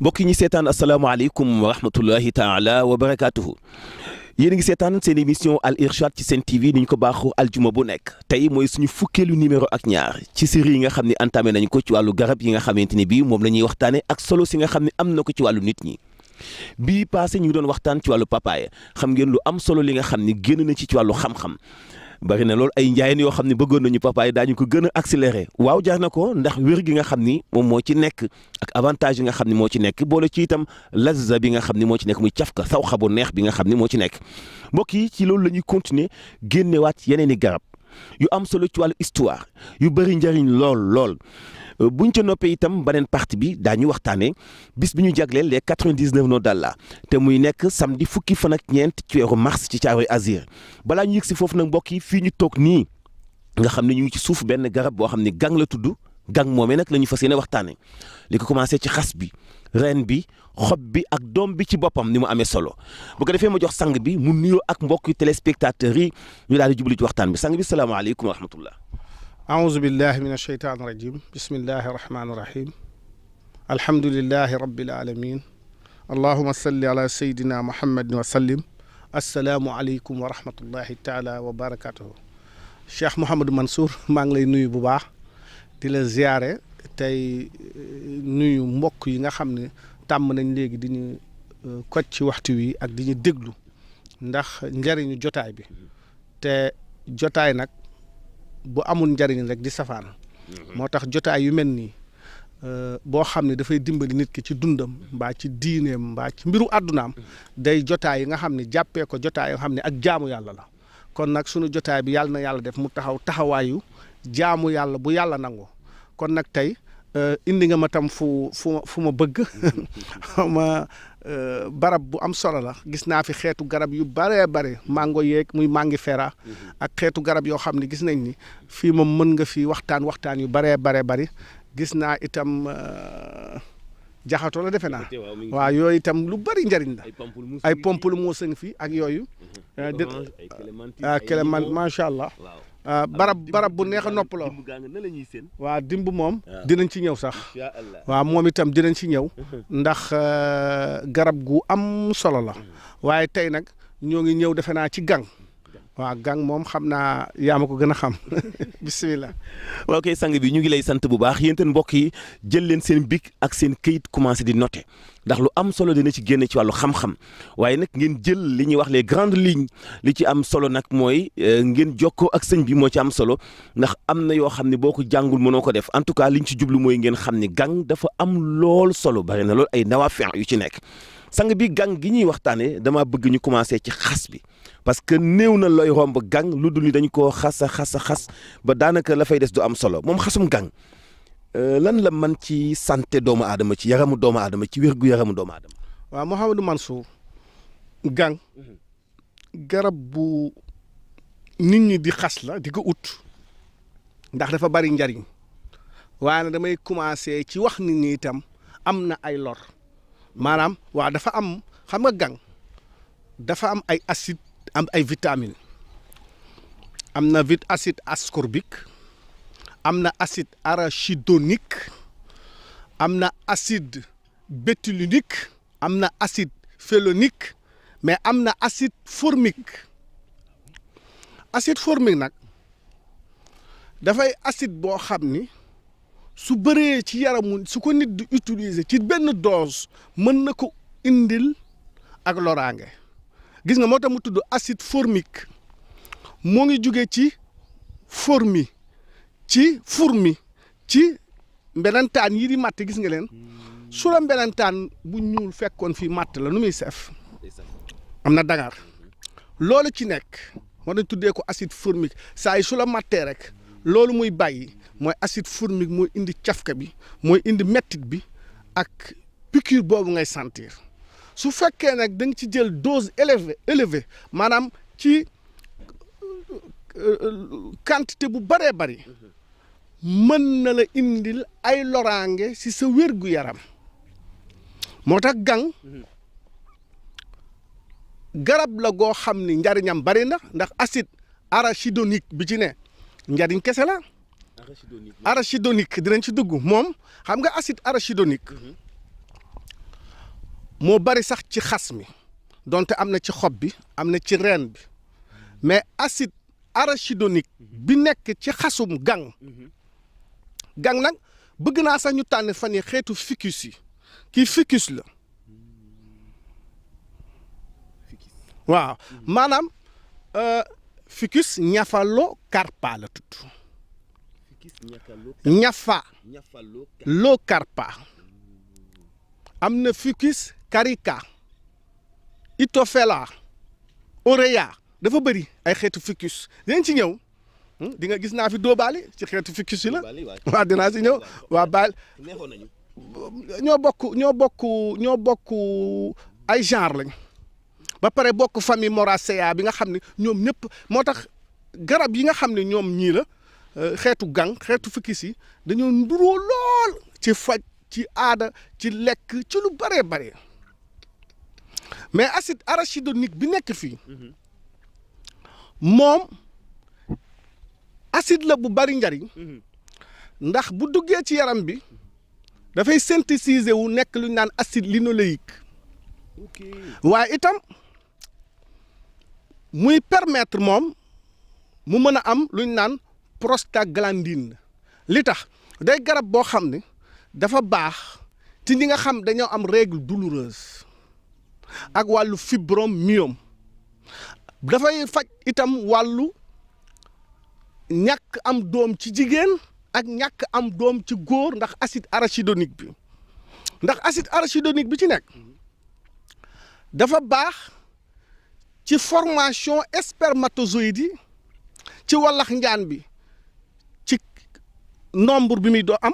mbokk yi ñu seetaan asalaamaaleykum wa rahmatullahi taala wa barakaatuhu yéen a ngi seetaan seen émission Al Irshad ci Sen TV ni ñu ko baaxoo aljuma bu nekk tey mooy suñu fukkeelu numéro ak ñaar ci série yi nga xam ne entamé nañ ko ci wàllu garab yi nga xamante ne bii moom la ñuy waxtaane ak solo si nga xam ne am na ko ci wàllu nit ñi bii passé ñu ngi doon waxtaan ci wàllu papaaya xam ngeen lu am solo li nga xam ne génn na ci wàllu xam-xam bari na loolu ay njaayeen yoo xam ne bëggoon nañu papaay daañu ko gën a accéléré waaw jaar na ko ndax wér gi nga xam ni moom moo ci nekk ak avantage yi nga xam ne moo ci nekk boole ci itam lazza bi nga xam ne moo ci nekk muy cafka saw xabu neex bi nga xam ne moo ci nekk mbokk yi ci loolu la ñuy continuer génnewaat yeneen i garab yu am solo ci wàllu histoire yu bëri njëriñ lool buñ ca noppee itam beneen partie bi daañu waxtaanee bis bi ñu jagleel les 99 noms d'Allah te muy nekk samedi fukki fan ak ñeent ci weeru mars ci Caaroy Azir balaa ñu yëg si foofu nag mbokk yi fii ñu toog nii nga xam ne ñu ngi ci suuf benn garab boo xam ne gang la tudd gang moomee nag la ñu fas yéene waxtaanee li ko commencé ci xas bi reen bi xob bi ak doom bi ci boppam ni mu amee solo bu ko defee ma jox sang bi mu nuyoo ak mbokki téléspectateurs yi ñu daal di jublu ci waxtaan bi sang bi salaamaaleykum wa rahmatullah. أعوذ بالله من الشيطان الرجيم بسم الله الرحمن الرحيم الحمد لله رب العالمين اللهم صل على سيدنا محمد وسلم السلام عليكم ورحمة الله تعالى وبركاته Cheikh Mouhamadou Mansour maa ngi lay nuyu bu baax di la ziyaare tey nuyu mbokk yi nga xam ne tàmm nañ léegi di ñu koj ci waxtu wi ak di ñu déglu ndax njëriñu jotaay bi te jotaay nag bu amul njariñ rek di safaan moo tax jotaay yu mel nii boo xam ne dafay dimbali nit ki ci dundam mbaa ci diineem mbaa ci mbiru àddunaam day jotaay yi nga xam ne jàppee ko jotaay yoo xam ne ak jaamu yàlla la kon nag sunu jotaay bi yàlla na yàlla def mu taxawaayu jaamu yàlla bu yàlla nangu kon nag tey indi nga ma tam fu ma bëgg ma barab bu am solo la gis naa fi xeetu garab yu bëree bëri mango yeeg muy mangi fera ak xeetu garab yoo xam ne gis nañ ni fii moom mën nga fi waxtaan yu bëree bëri gis naa itam jaxato la defe naa waaw yooyu itam lu bëri njëriñ la ay pompul moo sëng fi ak yooyu clément macha allah barab bu neex a noppaloo waaw dimb moom dinañ ci ñëw sax waaw moom itam dinañ ci ñëw ndax garab gu am solo la waaye tey nag ñoo ngi ñëw defe naa ci gang waaw gang moom xam naa yaa ma ko gën a xam bisimilah. waaw kay sang bi ñu ngi lay sant bu baax yéen itam mbokk yi jël leen seen bic ak seen këyit commencé di noter ndax lu am solo dina ci génne ci wàllu xam-xam waaye nag ngeen jël li ñuy wax les grandes lignes li ci am solo nag mooy ngeen jokkoo ak sëñ bi moo ci am solo ndax am na yoo xam ne boo ko jàngul mënoo ko def en tout cas liñ ci jublu mooy ngeen xam ne gang dafa am lool solo bari na lool ay nawaafi yu ci nekk sang bi gang gi ñuy waxtaanee dama bëgg ñu commencé ci xas bi parce que néew na looy romb gang lu dul ni dañ koo xas ba daanaka la fay des du am solo moom xasum gang lan la man ci santé doomu aadama ci yaramu doomu aadama ci wér gu yaramu doomu aadama. waaw Mouhamadou Mansour gang garab bu nit ñi di xas la di ko ut ndax dafa bari njariñ waaye nag damay commencé ci wax nit ñi itam am na ay lor maanaam waaw dafa am xam nga gang dafa am ay acide am ay vitamine am na acide ascorbique am na acide arachidonique am na acide bétulinique am na acide phénolique mais am na acide formique nag dafay acide boo xam ni su bëree ci yaramu su ko nit di utiliser ci benn dose mën na ko indil ak loraange gis nga moo tax mu tudd acide formique moo ngi jóge ci fourmi ci mbelentaan yi di matt gis nga leen su la mbelentaan bu ñuul fekkoon fii matt la nu muy sef am na dangar loolu ci nekk moo dañ tuddee ko acide formique saa yi su la mattee rek loolu muy bàyyi mooy acide formique mooy indi cafka bi mooy indi mettit bi ak piqûre boobu ngay sentir su fekkee nag da nga ci jël dose élevée maanaam ci quantité bu bëree bëri mën na la indil ay loraange si sa wérgu yaram moo tax gang garab la goo xam ni njariñam bari na ndax acide arachidonique bi ci ne njariñ kese la arachidonique dinañ ci dugg moom xam nga acide arachidonique moo bari sax ci xas mi donte am na ci xob bi am na ci reen bi mais acide arachidonique bi nekk ci xasum gang nag bëgg naa sax ñu tànn fan yi xeetu ficus yi kii ficus la waaw maanaam ficus ñafalocarpa la tudd ñafalocarpa am na ficus carica Itophela aurea dafa bëri ay xeetu ficus dinañ ci ñëw di nga gis naa fi dóobaali ci xeetu ficus yi la waaw dinaa si ñëw waa baal ñoo bokk ay genre lañ ba pare bokk famille Moracea bi nga xam ne ñoom ñëpp moo tax garab yi nga xam ne ñoom ñii la xeetu gang xeetu ficus yi dañoo nduroo lool ci faj ci aada ci lekk ci lu bëree bare mais acide arachidonique bi nekk fii moom acide la bu bari njariñ ndax bu duggee ci yaram bi dafay synthétiser wu nekk lu ñu naan acide linoléique waaye itam muy permettre moom mu mën a am lu ñu naan prostaglandine li tax day garab boo xam ne dafa baax ci ñi nga xam dañoo am règle douloureuse ak wàllu fibromyome dafay faj itam wàllu ñàkk am doom ci jigéen ak ñàkk am doom ci góor ndax acide arachidonique bi ndax acide arachidonique bi ci nekk dafa baax ci formation spermatozoïde yi ci wallax njaan bi ci nombre bi muy doo am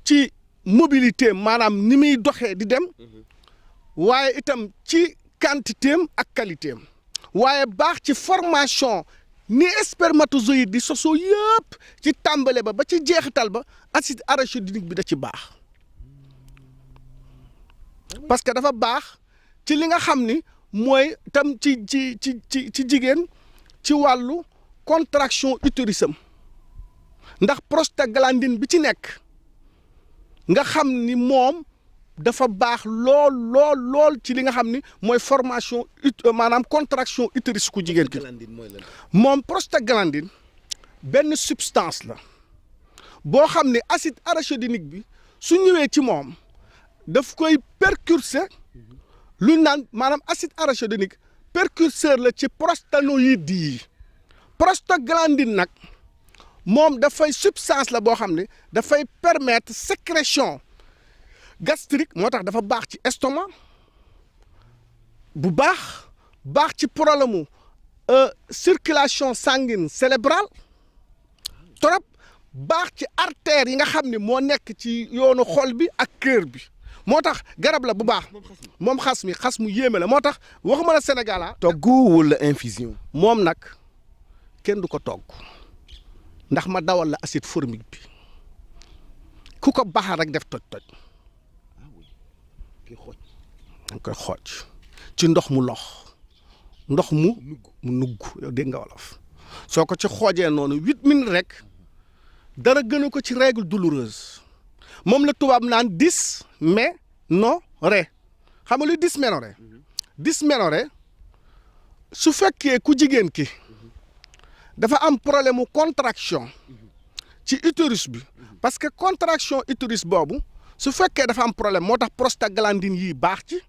ci mobilité maanaam ni muy doxee di dem waaye itam ci quantité am ak qualité am waaye baax ci formation ni spermatozoïde di sosoo yëpp ci tàmbale ba ci jeexital ba acide arachidonique bi da ci baax parce que dafa baax ci li nga xam ni mooy tam ci jigéen ci wàllu contraction utérus am ndax prostaglandine bi ci nekk nga xam ni moom dafa baax lool ci li nga xam ni mooy formation maanaam contraction utérus ku jigéen ki moom prostaglandine benn substance la boo xam ne acide arachidonique bi su ñëwee ci moom daf koy percurser lu ñu naan maanaam acide arachidonique précurseur la ci prostanoïdes yi prostaglandine nag moom dafay substance la boo xam ne dafay permettre sécrétion gastrique moo tax dafa baax ci estomac bu baax ci problème mu circulation sanguine cérébrale trop baax ci artère yi nga xam ne moo nekk ci yoonu xol bi ak cœur bi moo tax garab la bu baax moom xas mu yéeme la moo tax waxuma la Sénégal ah. togg wala infusion. moom nag kenn du ko togg ndax ma dawal la acide formique bi ku ko baaxal rek def toj. dañ koy xooj ci ndox mu nugg yow dégg nga wolof soo ko ci xoojee noonu 8 minutes rek dara gënu ko ci règle douloureuse moom la tubaab naan dysménorrhée xam nga lu dysménorrhée su fekkee ku jigéen ki dafa am problème mu contraction ci utérus bi parce que contraction utérus boobu su fekkee dafa am problème moo tax prostaglandine yi baax ci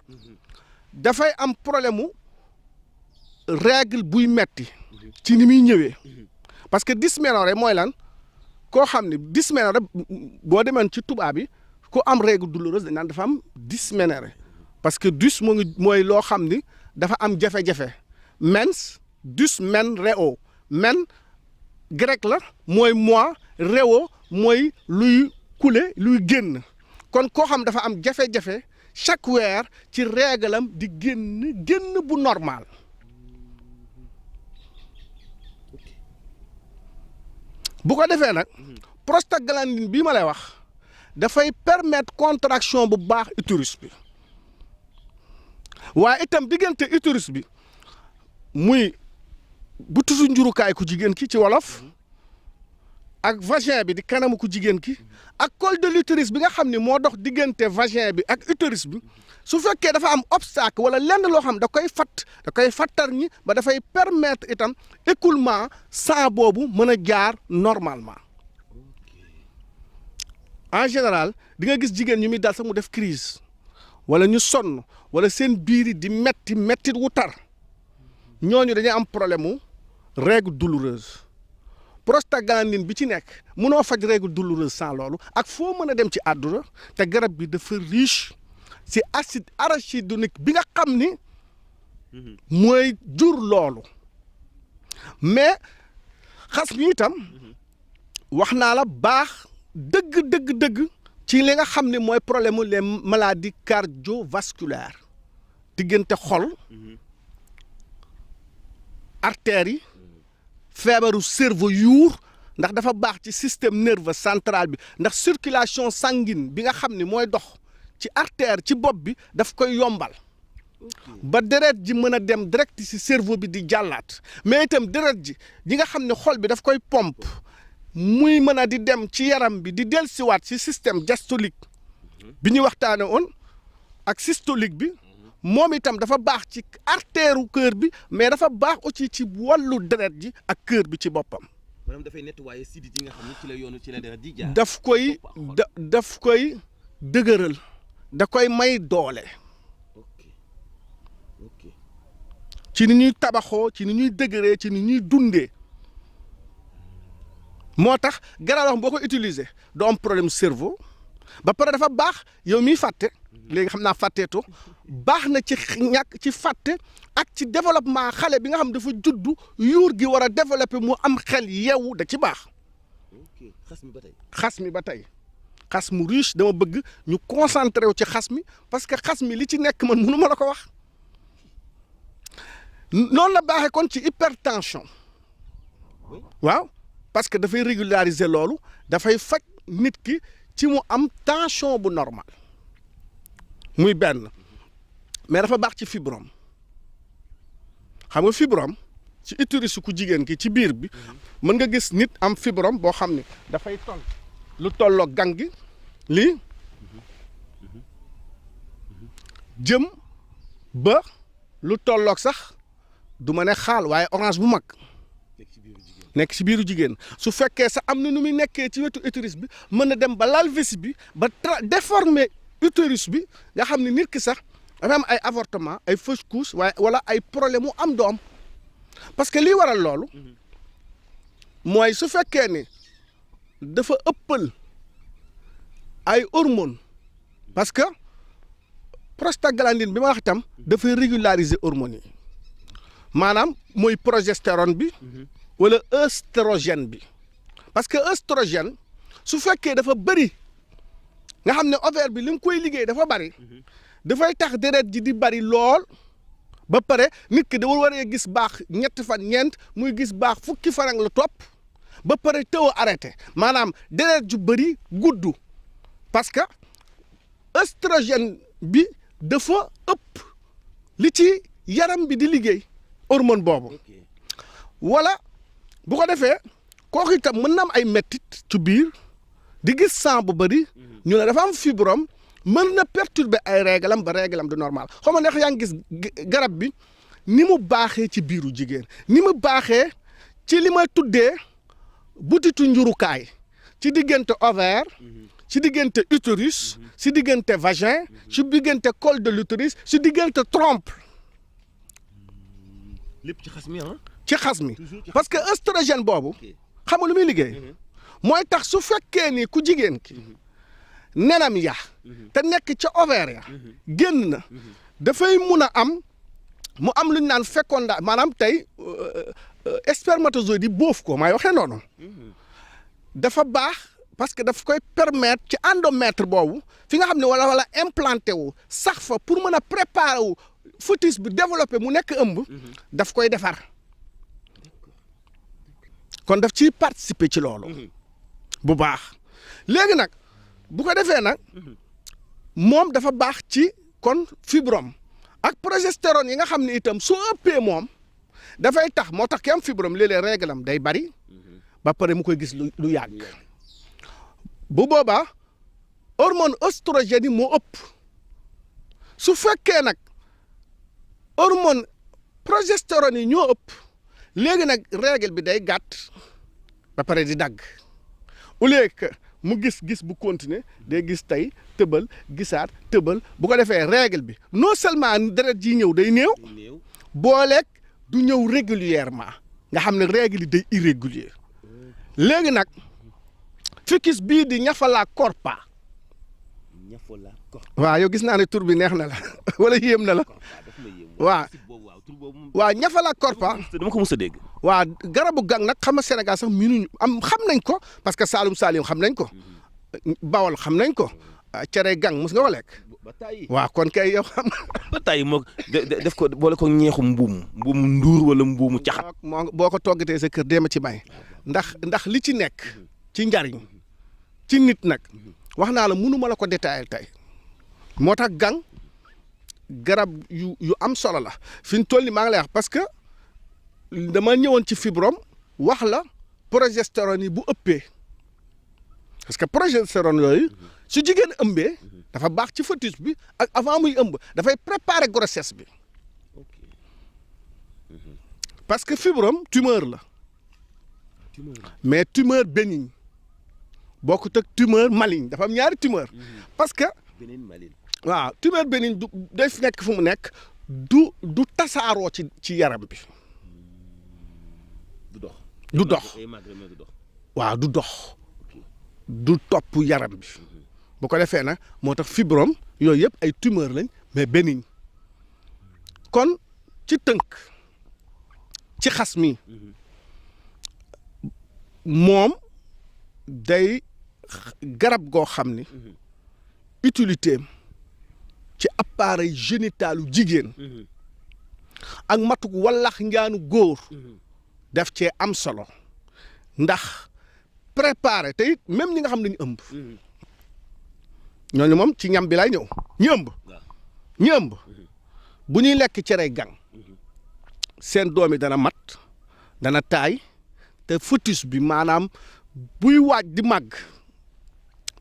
dafay am problème mu règle buy metti ci ni muy ñëwee parce que dysménorrhée mooy lan koo xam ne dysménorrhée boo demee ci tubaab bi ku am règle douloureuse dañ naan dafa am dysménorrhée parce que dys mooy loo xam ni dafa am jafe-jafe mens dys men réo men grec la mooy moi réo mooy luy couler luy génn kon koo xam dafa am jafe-jafe chaque weer ci réglam di génn bu normal bu ko defee nag prostaglandine bii ma lay wax dafay permettre contraction bu baax utérus bi waaye itam diggante utérus bi muy bu tusu njurukaay ku jigéen ki ci wolof ak vagin bi di kanamu ku jigéen ki ak col de l'utérus bi nga xam ne moo dox diggante vagin bi ak utérus bi su fekkee dafa am obstacle wala lenn loo xam da koy fattar ñi ba dafay permettre itam écoulement sang boobu mën a jaar normalement en général di nga gis jigéen ñu muy dal sax mu def crise wala ñu sonn wala seen biir yi di mettit wu tar ñooñu dañuy am problème mu règle douloureuse prostaglandine bi ci nekk mënoo faj règle douloureuse sans loolu ak foo mën a dem ci àdduna te garab bi dafa riche ci acide arachidonique bi nga xam ni mooy jur loolu mais xas mi itam wax naa la baax dëgg ci li nga xam ne mooy problème mu les maladies cardiovasculaires diggante xol artères yi feebaru cerveau yuur ndax dafa baax ci système nerveux central bi ndax circulation sanguine bi nga xam ne mooy dox ci artère ci bopp bi daf koy yombal ba deret ji mën a dem direct ci cerveau bi di jàllaat mais itam deret ji nga xam ne xol bi daf koy pompe muy mën a di dem ci yaram bi di dellusiwaat ci système diastolique bi ñu waxtaane woon ak systolique bi moom itam dafa baax ci artère u cœur bi mais dafa baax aussi ci wàllu deret ji ak cœur bi ci boppam. maanaam dafay nettoyer sidit yi nga xam ne ci la yoonu ci la deret ji jaar. daf koy dëgëral da koy may doole. ci ni ñuy tabaxoo ci ni ñuy dëgëree ci ni ñuy dundee moo tax garab boo ko utiliser doo am problème cerveau ba pare dafa baax yow miy fàtte léegi xam naa fàtteetoo baax na ci ñàkk ci fàtte ak ci développement xale bi nga xam dafa juddu yuur gi war a développer mu am xel yeewu da ci baax. xas mi ba tey xas mu riche dama bëgg ñu concentré wu ci xas mi parce que xas mi li ci nekk man mënu ma la ko wax. noonu la baaxee kon ci hypertension waaw parce que dafay régulariser loolu dafay faj nit ki ci mu am tension bu normal muy benn mais dafa baax ci fibrome xam nga fibrome ci utérus ku jigéen ki ci biir bi mën nga gis nit am fibrome boo xam ne dafay toll lu tolloog gang gi lii jëm ba lu tolloog sax du ma ne xaal waaye orange bu mag nekk ci biiru jigéen su fekkee sax am na nu muy nekkee ci wetu utérus bi mën na dem ba laal vessie bi ba déformer utérus bi nga xam ne nit ki sax dafa am ay avortement ay fausse couche waaye wala ay problème mu am doom parce que lii waral loolu mooy su fekkee ne dafa ëppal ay hormones parce que prostaglandine bi ma wax itam dafay régulariser hormones yi maanaam mooy progestérone bi wala œstrogène bi parce que œstrogène su fekkee dafa bëri nga xam ne ovaire bi li mu koy liggéey dafa bëri dafay tax deret ji di bëri lool ba pare nit ki da waree gis baax ñetti fan ñeent muy gis baax fukki fan ak la topp ba pare tëw a arrêté maanaam deret ju bëri gudd parce que œstrogène bi dafa ëpp li ci yaram bi di liggéey hormone boobu wala bu ko defee kooku itam mën na am ay mettit ci biir di gis sang bu bëri ñu ne dafa am fibrome mën na perturber ay réglam ba réglam du normal xaw ma neex yaa ngi gis garab bi ni mu baaxee ci biiru jigéen ni mu baaxee ci li ma tuddee butitu njurukaay ci diggante ovaire ci diggante utérus ci diggante vagin ci diggante col de l'utérus ci diggante trompe lépp ci xas mi ah. ci xas mi parce que œstrogène boobu xam nga lu muy liggéey mooy tax su fekkee ni ku jigéen ki nenam ya te nekk ca ovaire ya génn na dafay mun a am mu am lu ñu naan fécondation maanaam tey spermatozoïde yi boof ko maay waxee noonu dafa baax parce que daf koy permettre ci endomètre boobu fi nga xam ne wala implanté wu sax fa pour mën a préparer wu fœtus bi développé mu nekk ëmb daf koy defar kon daf ciy participer ci loolu bu baax léegi nag bu ko defee nag moom dafa baax ci kon fibrome ak progestérone yi nga xam ne itam soo ëppee moom dafay tax moo tax ki am fibrome léeg-léeg réglam day bari ba pare mu koy gis lu yàgg bu boobaa hormone œstrogène yi moo ëpp su fekkee nag hormone progestérone yi ñoo ëpp léegi nag règle bi day gàtt ba pare di dagg au lieu que mu gis bu continuer day gis tey tëbal gisaat tëbal bu ko defee règle bi non seulement deret ji ñëw day néew booleeg du ñëw régulièrement nga xam ne règle yi day irrégulier léegi nag ficus bii di ñafala corpa waaw yow gis naa ne tur bi neex na la wala yéem na la waaw ñafala corpa dama ko mës a dégg. waaw garabu gang nag xam nga Sénégal sax miinuñu xam nañ ko parce que Saalum xam nañ ko Bawol xam nañ ko cere gang mos nga ko lekk waaw kon kay yow xam ba tey moo def ko boole ko ñeexu mbuum nduur wala mbuumu caxat. boo ko toggatee sa kër deema ci may ndax li ci nekk ci njariñ ci nit nag wax naa la mënuma la ko détailler tey moo tax gang garab yu am solo la fi ñu toll nii maa ngi lay wax parce que dama ñëwoon ci fibrome wax la progestérone yi bu ëppee parce que progestérone yooyu su jigéen ëmbee dafa baax ci fœtus bi ak avant muy ëmb dafay préparer grossesse bi parce que fibrome tumeur la mais tumeur bénigne bokkut ak tumeur maligne dafa am ñaari tumeur parce que waaw tumeur bénigne du day nekk fu mu nekk du tasaaroo ci yaram bi du dox waaw du dox du topp yaram bi bu ko defee nag moo tax fibrome yooyu yëpp ay tumeur lañ mais bénigne kon ci tënk ci xas mi moom day garab goo xam ni utilité am ci appareil génitalu jigéen ak matuk wallax njaanu góor def cee am solo ndax préparer te it même ñi nga xam ne ñu ëmb ñooñu moom ci ñam bi lay ñëw ñu ëmb bu ñuy lekk cere gang seen doom yi dana mat dana taay te fœtus bi maanaam buy waaj di màgg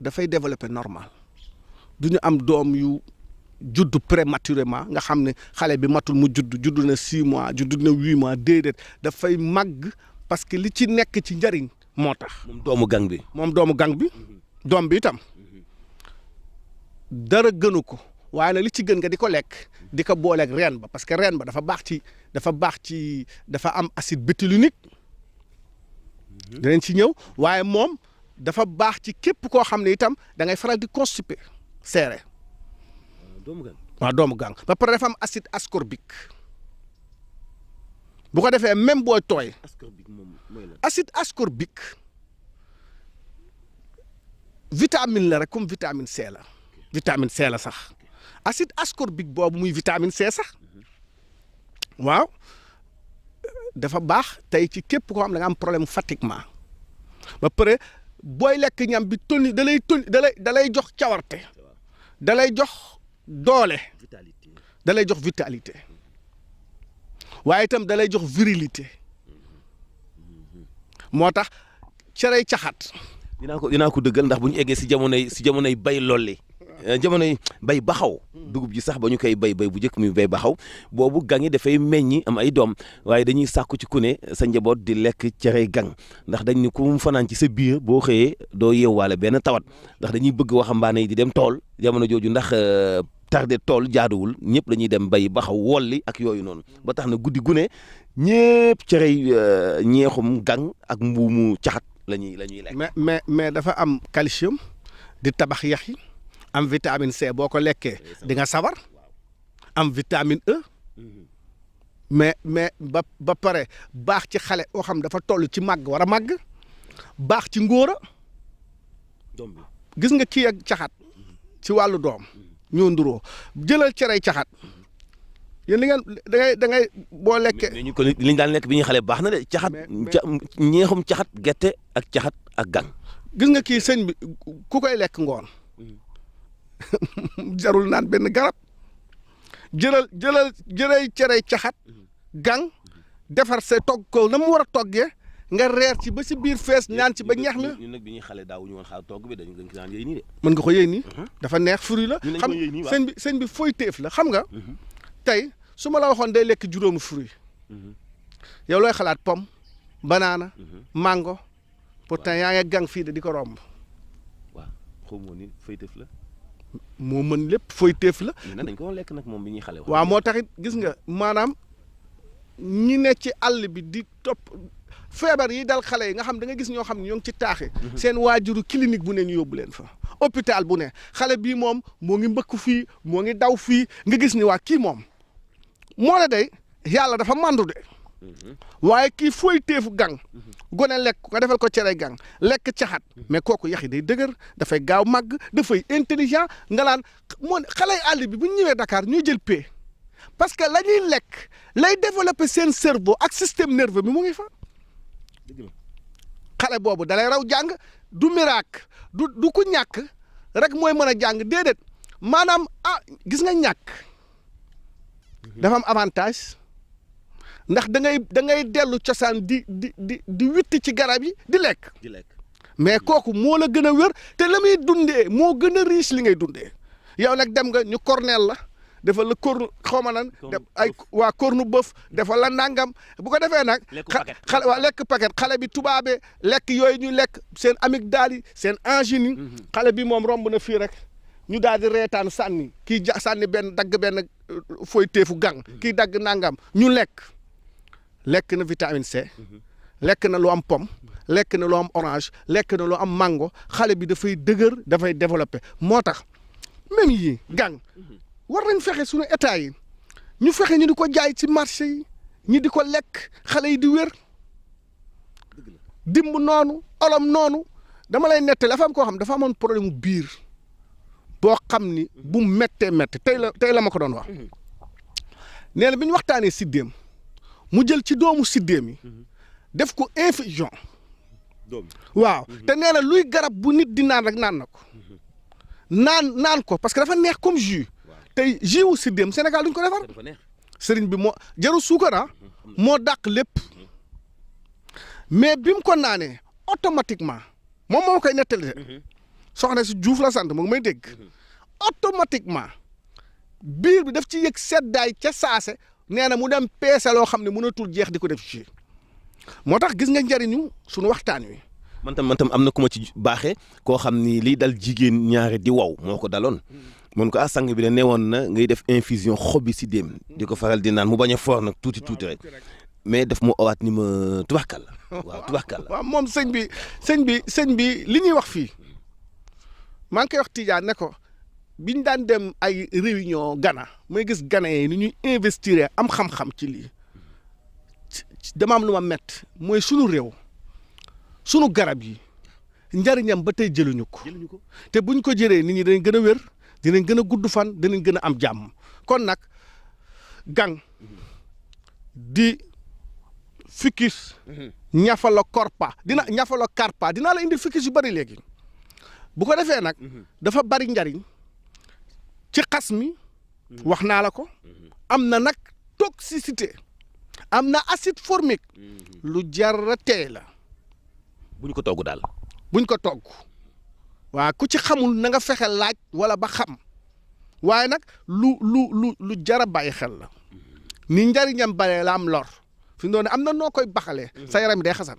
dafay développer normal du ñu am doom yu judd prématurément nga xam ne xale bi matul mu judd na 6 mois judd na 8 mois déedéet dafay màgg parce que li ci nekk ci njariñ moo tax. moom doomu gang bi. doom bi itam dara gënu ko waaye nag li ci gën nga di ko lekk di ko booleeg reen ba parce que reen ba dafa baax ci dafa am acide bétulinique dinañ ci ñëw waaye moom dafa baax ci képp koo xam ne itam da ngay faral di constipé seere. doomu gang ba pare dafa am acide ascorbique bu ko defee même booy tooy. acide ascorbique vitamine la rek comme vitamine C la. vitamine C la sax acide ascorbique boobu muy vitamine C sax waaw dafa baax tey ci képp koo xam da nga am problème fatiguement ba pare booy lekk ñam bi tonni da lay jox cawarte da lay jox doole da lay jox vitalité waaye itam da lay jox virilité moo tax cerey caxat. dinaa ko dëggal ndax bu ñu eggee si jamonoy bay lolli jamonoy bay baxaw dugub ji sax ba ñu koy bay bu njëkk muy bay baxaw boobu gang yi dafay meññi am ay doom waaye dañuy sàkku ci ku ne sa njaboot di lekk cere gang ndax dañ ni ku mu fanaan ci sa biir boo xëyee doo yeewaale benn tawat ndax dañuy bëgg waxambaane yi di dem tool jamono jooju ndax tardé tool jaaduwul ñëpp dañuy dem bay baxaw wolli ak yooyu noonu ba tax na guddi gune ñëpp cerey ñeexum gang ak mbuumu caxat la ñuy lekk. mais dafa am calcium di tabax yax yi am vitamine C boo ko lekkee di nga sawar am vitamine E mais ba pare baax ci xale oo xam dafa toll ci màgg war a màgg baax ci ngóora gis nga kii ak caxat ci wàllu doom ñoo nduroo jëlal cerey caxat yéen li ngeen da ngay boo lekkee. mais ñu ko li ñu daan lekk bi ñu xale baax na de caxat ñeexum caxat gerte ak caxat ak gang. gis nga kii sëñ bi ku koy lekk ngoon jarul naan benn garab jëlay cerey caxat gang defar sa togg ko na mu war a toggee nga reer ci ba si biir fees naan ci ba ñax mi. ñun nag bi ñuy xale daawuñu woon xaar togg bi dañu ko naan yéy nii de. mën nga ko yéy nii. dafa neex fruit la. xam sëñ sëñ bi fooy téef la xam nga. tey su ma la waxoon day lekk juróomi fruit. yow looy xalaat pomme banana mango pourtant yaa ngi gang fii de di ko romb. waaw xaw ma ni fooy téef la. moo mën lépp fooy téef la. dañ ko lekk nag moom bi ñuy xale. waaw moo taxit gis nga maanaam ñi ne ci àll bi di topp feebar yi dal xale yi nga xam da nga gis ñoo xam ne ñoo ngi ci taaxi seen waajuru clinique bu ne ñu yóbbu leen fa hôpital bu ne xale bii moom moo ngi mbëkk fii moo ngi daw fii nga gis ni waa kii moom moo la day yàlla dafa mandu de waaye kii fooy teefu gang gone lekk nga defal ko cere gang lekk caxat mais kooku yax yi day dëgër dafay gaaw màgg dafay intelligent nga laan moo xale yi àll bi bu ñu ñëwee Dakar ñuy jël paie parce que la ñuy lekk lay développer seen cerveau ak système nerveux bi mu ngi fa xale boobu dalay raw jàng du miracle du ku ñàkk rek mooy mën a jàng déedéet maanaam gis nga ñàkk dafa am avantage ndax da ngay dellu cosaan di witti ci garab yi di lekk mais kooku moo la gën a wér te la muy dundee moo gën a riche li ngay dundee yow nag dem nga ñu cornel la dafa la corne xaw ma nan ay waa corne bëf dafa la nangam bu ko defee nag xale waa lekk paquet xale bi tubaabe lekk yooyu ñu lekk seen amygdale yi seen angine yi xale bi moom romb na fii rek ñu daal di reetaan sànni kii sànni dagg benn fooy teefu gang kii dagg nangam ñu lekk na vitamine C lekk na lu am pomme lekk na lu am orange lekk na lu am mango xale bi dafay dëgër dafay développé moo tax même yii gang war nañ fexe suñu état yi ñu fexe ñu di ko jaay ci marché yi ñi di ko lekk xale yi di wér dimb noonu olom noonu dama lay nettali dafa am koo xam dafa amoon problème mu biir boo xam ni bu méttee tey la ma ko doon wax nee na bi ñu waxtaanee siddéem mu jël ci doomu siddéem yi def ko infusion waaw te nee na luy garab bu nit di naan rek naan na ko naan ko parce que dafa neex comme jus tey jus wu siddéem Sénégal duñ ko defar sëriñ bi moo jarul suukar moo dàq lépp mais bi mu ko naanee automatiquement moom moo koy nettali soxna si Juuf la sant mu ngi may dégg automatiquement biir bi daf ci yëg seddaay ca saase nee na mu dem peese loo xam ne mënatul jeex di ko def ci moo tax gis nga njëriñu suñu waxtaan wi. man tam am na ku ma ci baaxee koo xam ni liy dal jigéen ñaari di waw moo ko daloon mun ko sang bi de newoon na ngay def infusion xobi si déem di ko faral di naan mu bañ a foor nag tuuti rek mais daf ma owaat ni ma tubaxkal la waaw tubaxkal la. waaw moom sëñ bi li ñuy wax fii maa ngi koy wax Tidiane ne ko biñ daan dem ay réunion Ghana may gis Ghana yi ni ñuy investir am xam-xam ci lii dama am lu ma métti mooy sunu réew sunu garab yi njariñam ba tey jëluñu ko te buñ ko jëree nit ñi dañ gën a wér dinañ gën a gudd fan dinañ gën a am jàmm kon nag gang di ficus ñafalo corpa ñafalo carpa dinaa la indi ficus yu bari léegi bu ko defee nag dafa bari njariñ ci xas mi wax naa la ko am na nag toxicité am na acide formique lu jar a tey la buñ ko togg daal buñ ko togg waa ku ci xamul na nga fexe laaj wala ba xam waaye nag lu jar a bàyyi xel la ni njariñam bare la am lor fi mu doon am na noo koy baxalee sa yaram day xasan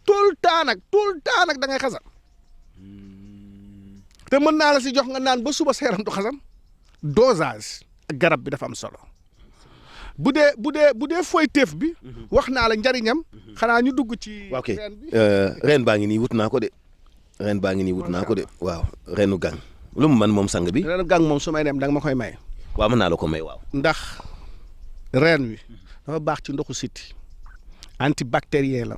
tout le temps nag da ngay xasan te mën naa la si jox nga naan ba suba sa yaram du xasan dosage ak garab bi dafa am solo bu dee fooy teef bi wax naa la njariñam xanaa ñu dugg ci reen bi reen baa ngi nii wut naa ko de waaw reenu gang lu mu man moom sang bi reenu gang moom su may dem danga ma koy may waaw mën naa la ko may waaw ndax reen wi dafa baax ci ndoxu siti antibactérien la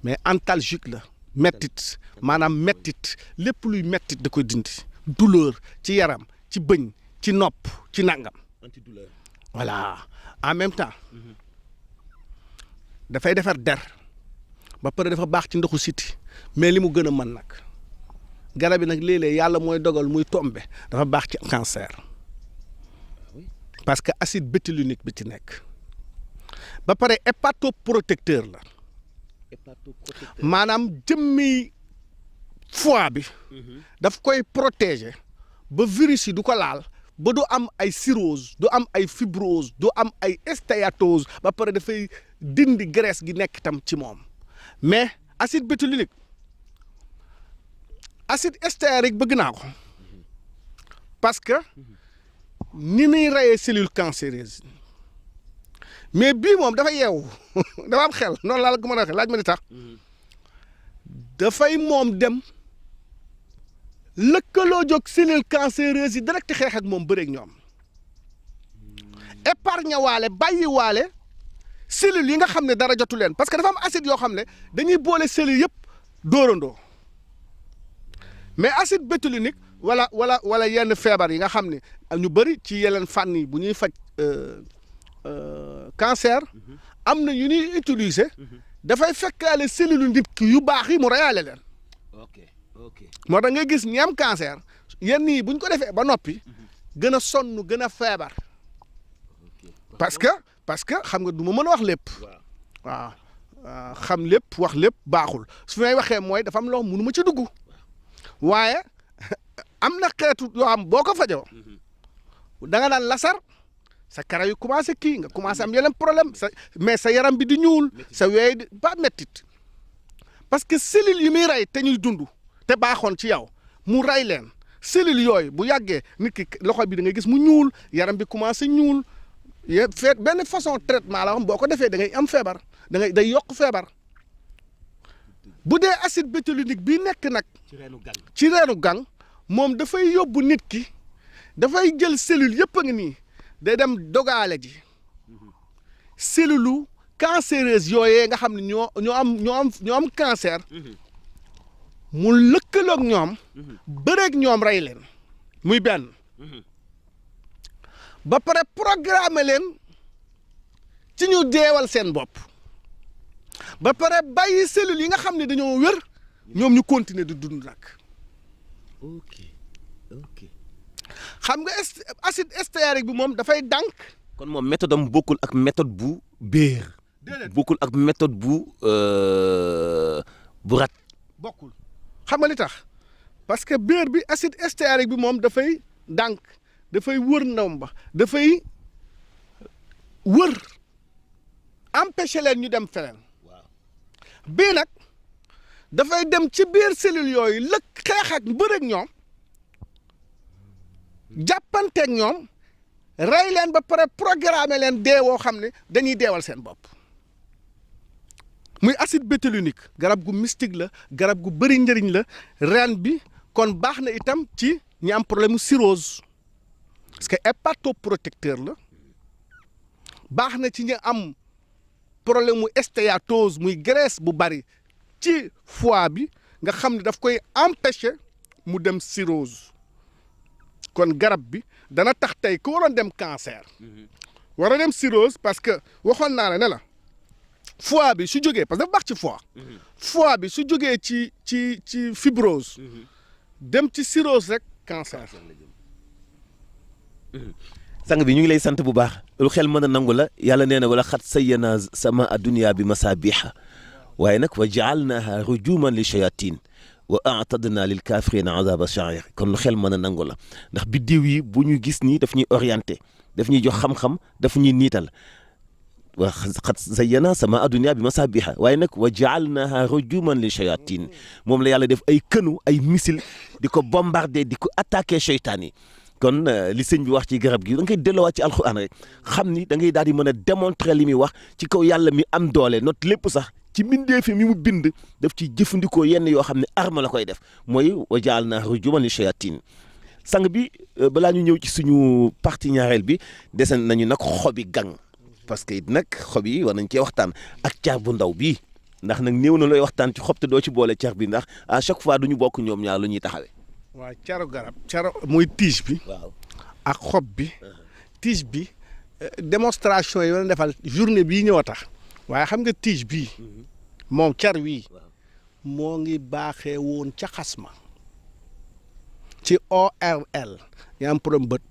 mais antalgique la mettit maanaam mettit lépp luy mettit da koy dindi douleur ci yaram ci bëñ ci nopp ci nangam antidouleur voilà en même temps dafay defar der ba pare dafa baax ci ndoxu siti mais li mu gën a mën nag garab yi nag léeg-léeg yàlla mooy dogal muy tombe dafa baax ci cancer parce que acide bétulinique bi ci nekk ba pare hépatoprotecteur la maanaam jëmmi foie bi daf koy protéger ba virus yi du ko laal ba du am ay cirrhose du am ay fibrose du am ay stéatose ba pare dafay dindi graisse gi nekk tam ci moom mais acide bétulinique acide stéarique bëgg naa ko parce que ni muy reyee cellule cancéreuse mais bii moom dafa yeewu dafa am xel noonu laa la ko mën a waxee laaj ma di tax dafay moom dem lëkkaloo jóg cellule cancéreuse yi direct xeex ak moom bëreeg ñoom épargne waale bàyyi waale cellules yi nga xam ne dara jotu leen parce que dafa am acide yoo xam ne dañuy boole cellules yëpp dóorandoo mais acide bétulinique wala yenn feebar yi nga xam ne ñu bëri ci yeneen fànn yi bu ñuy faj cancer am na yu ñuy utiliser dafay fekkaale cellule nit ki yu baax yi mu reyaale leen. moo tax nga gis ñi am cancer yenn yi bu ñu ko defee ba noppi gën a sonn gën a feebar parce que xam nga du ma mën a wax lépp waaw xam lépp wax lépp baaxul su may waxee mooy dafa am loo mënu ma ci dugg waaye am na xeetu yoo xam boo ko fajoo da nga daan lasar sa karaw yu commencé kii nga commencé am yeneen problème mais sa yaram bi di ñuul sa weey di ba mettit parce que cellules yi muy rey te ñuy dund te baaxoon ci yow mu rey leen cellules yooyu bu yàggee nit ki loxo bi da ngay gis mu ñuul yaram bi commencé ñuul feet benn façon traitement la xam boo ko defee da ngay am feebar day yokk feebar bu dee acide bétulinique bii nekk nag ci reenu gang moom dafay yóbbu nit ki dafay jël cellule yëpp a ngi nii day dem dogaale ji cellule cancéreuse yooyee nga xam ne ñoo am cancer mu lëkkaloog ñoom bëreeg ñoom rey leen muy benn ba pare programmer leen ci ñu deewal seen bopp ba pare bàyyi cellules yi nga xam ne dañoo wér ñoom ñu continuer di dund nag xam nga acide stéarique bi moom dafay dànk. kon moom méthode am bokkul ak méthode bu béer. bokkul ak méthode bu rat. bokkul xam nga li tax parce que béer bi acide stéarique bi moom dafay dànk dafay wër ndawam ba dafay wër empêcher leen ñu dem feneen bii nag dafay dem ci biir cellules yooyu xeex ak bëreeg ñoom. jàppanteeg ñoom rey leen ba pare programmer leen deewoo xam ne dañuy deewal seen bopp muy acide bétulinique garab gu mystique la garab gu bëri njëriñ la reen bi kon baax na itam ci ñi am problème mu cirrhose parce que hépatoprotecteur la baax na ci ñi am problème mu stéatose muy graisse bu bari ci foie bi nga xam ne daf koy empêcher mu dem cirrhose kon garab bi dana tax tey ku waroon dem cancer war a dem cirrhose parce que waxoon naa la ne la foie bi su jógee parce que dafa baax ci foie bi su jógee ci fibrose dem ci cirrhose rek cancer. sang bi ñu ngi lay sant bu baax lu xel mën a nangu la yàlla nee na wala xat sayyana sama adunya bi masabiha waaye nag wa jaalnaha rujuman li shayatin wa a'tadna lil kafirina azaba sha'ir kon lu xel mën a nangu la ndax biddiw yi bu ñu gis nii daf ñuy orienté daf ñuy jox xam-xam daf ñuy niital wa xat zayyana sama adunya bi masabiha waaye nag wa jaalnaha rujuman li shayatin moom la yàlla def ay kënu ay missile di ko bombardé di ko attaqué seytaan yi kon li sëñ bi wax ci garab gi da nga koy delloowaat ci alxuraan rek xam ni da ngay daal di mën a démontrer li muy wax ci kaw yàlla mi am doole not lépp sax ci mbindeef mi mu bind daf ci jëfandikoo yenn yoo xam ne arme la koy def mooy wa jaalnaa rujuman li shayatin sang bi balaa ñu ñëw ci suñu partie ñaareel bi desen nañu nag xobi gang parce que it nag xob yi war nañ cee waxtaan ak car bu ndaw bii ndax nag néew na looy waxtaan ci xob te doo ci boole car bi ndax à chaque fois duñu bokk ñoom ñaar lu ñuy taxawee. waaw caru garab caro muy tige bi. waaw ak xob bi. tige bi démonstration yi war defal journée bii ñëw a tax waaye xam nga tige bii moom car wii moo ngi baaxee woon ca xasma ci ORL yi am problème bët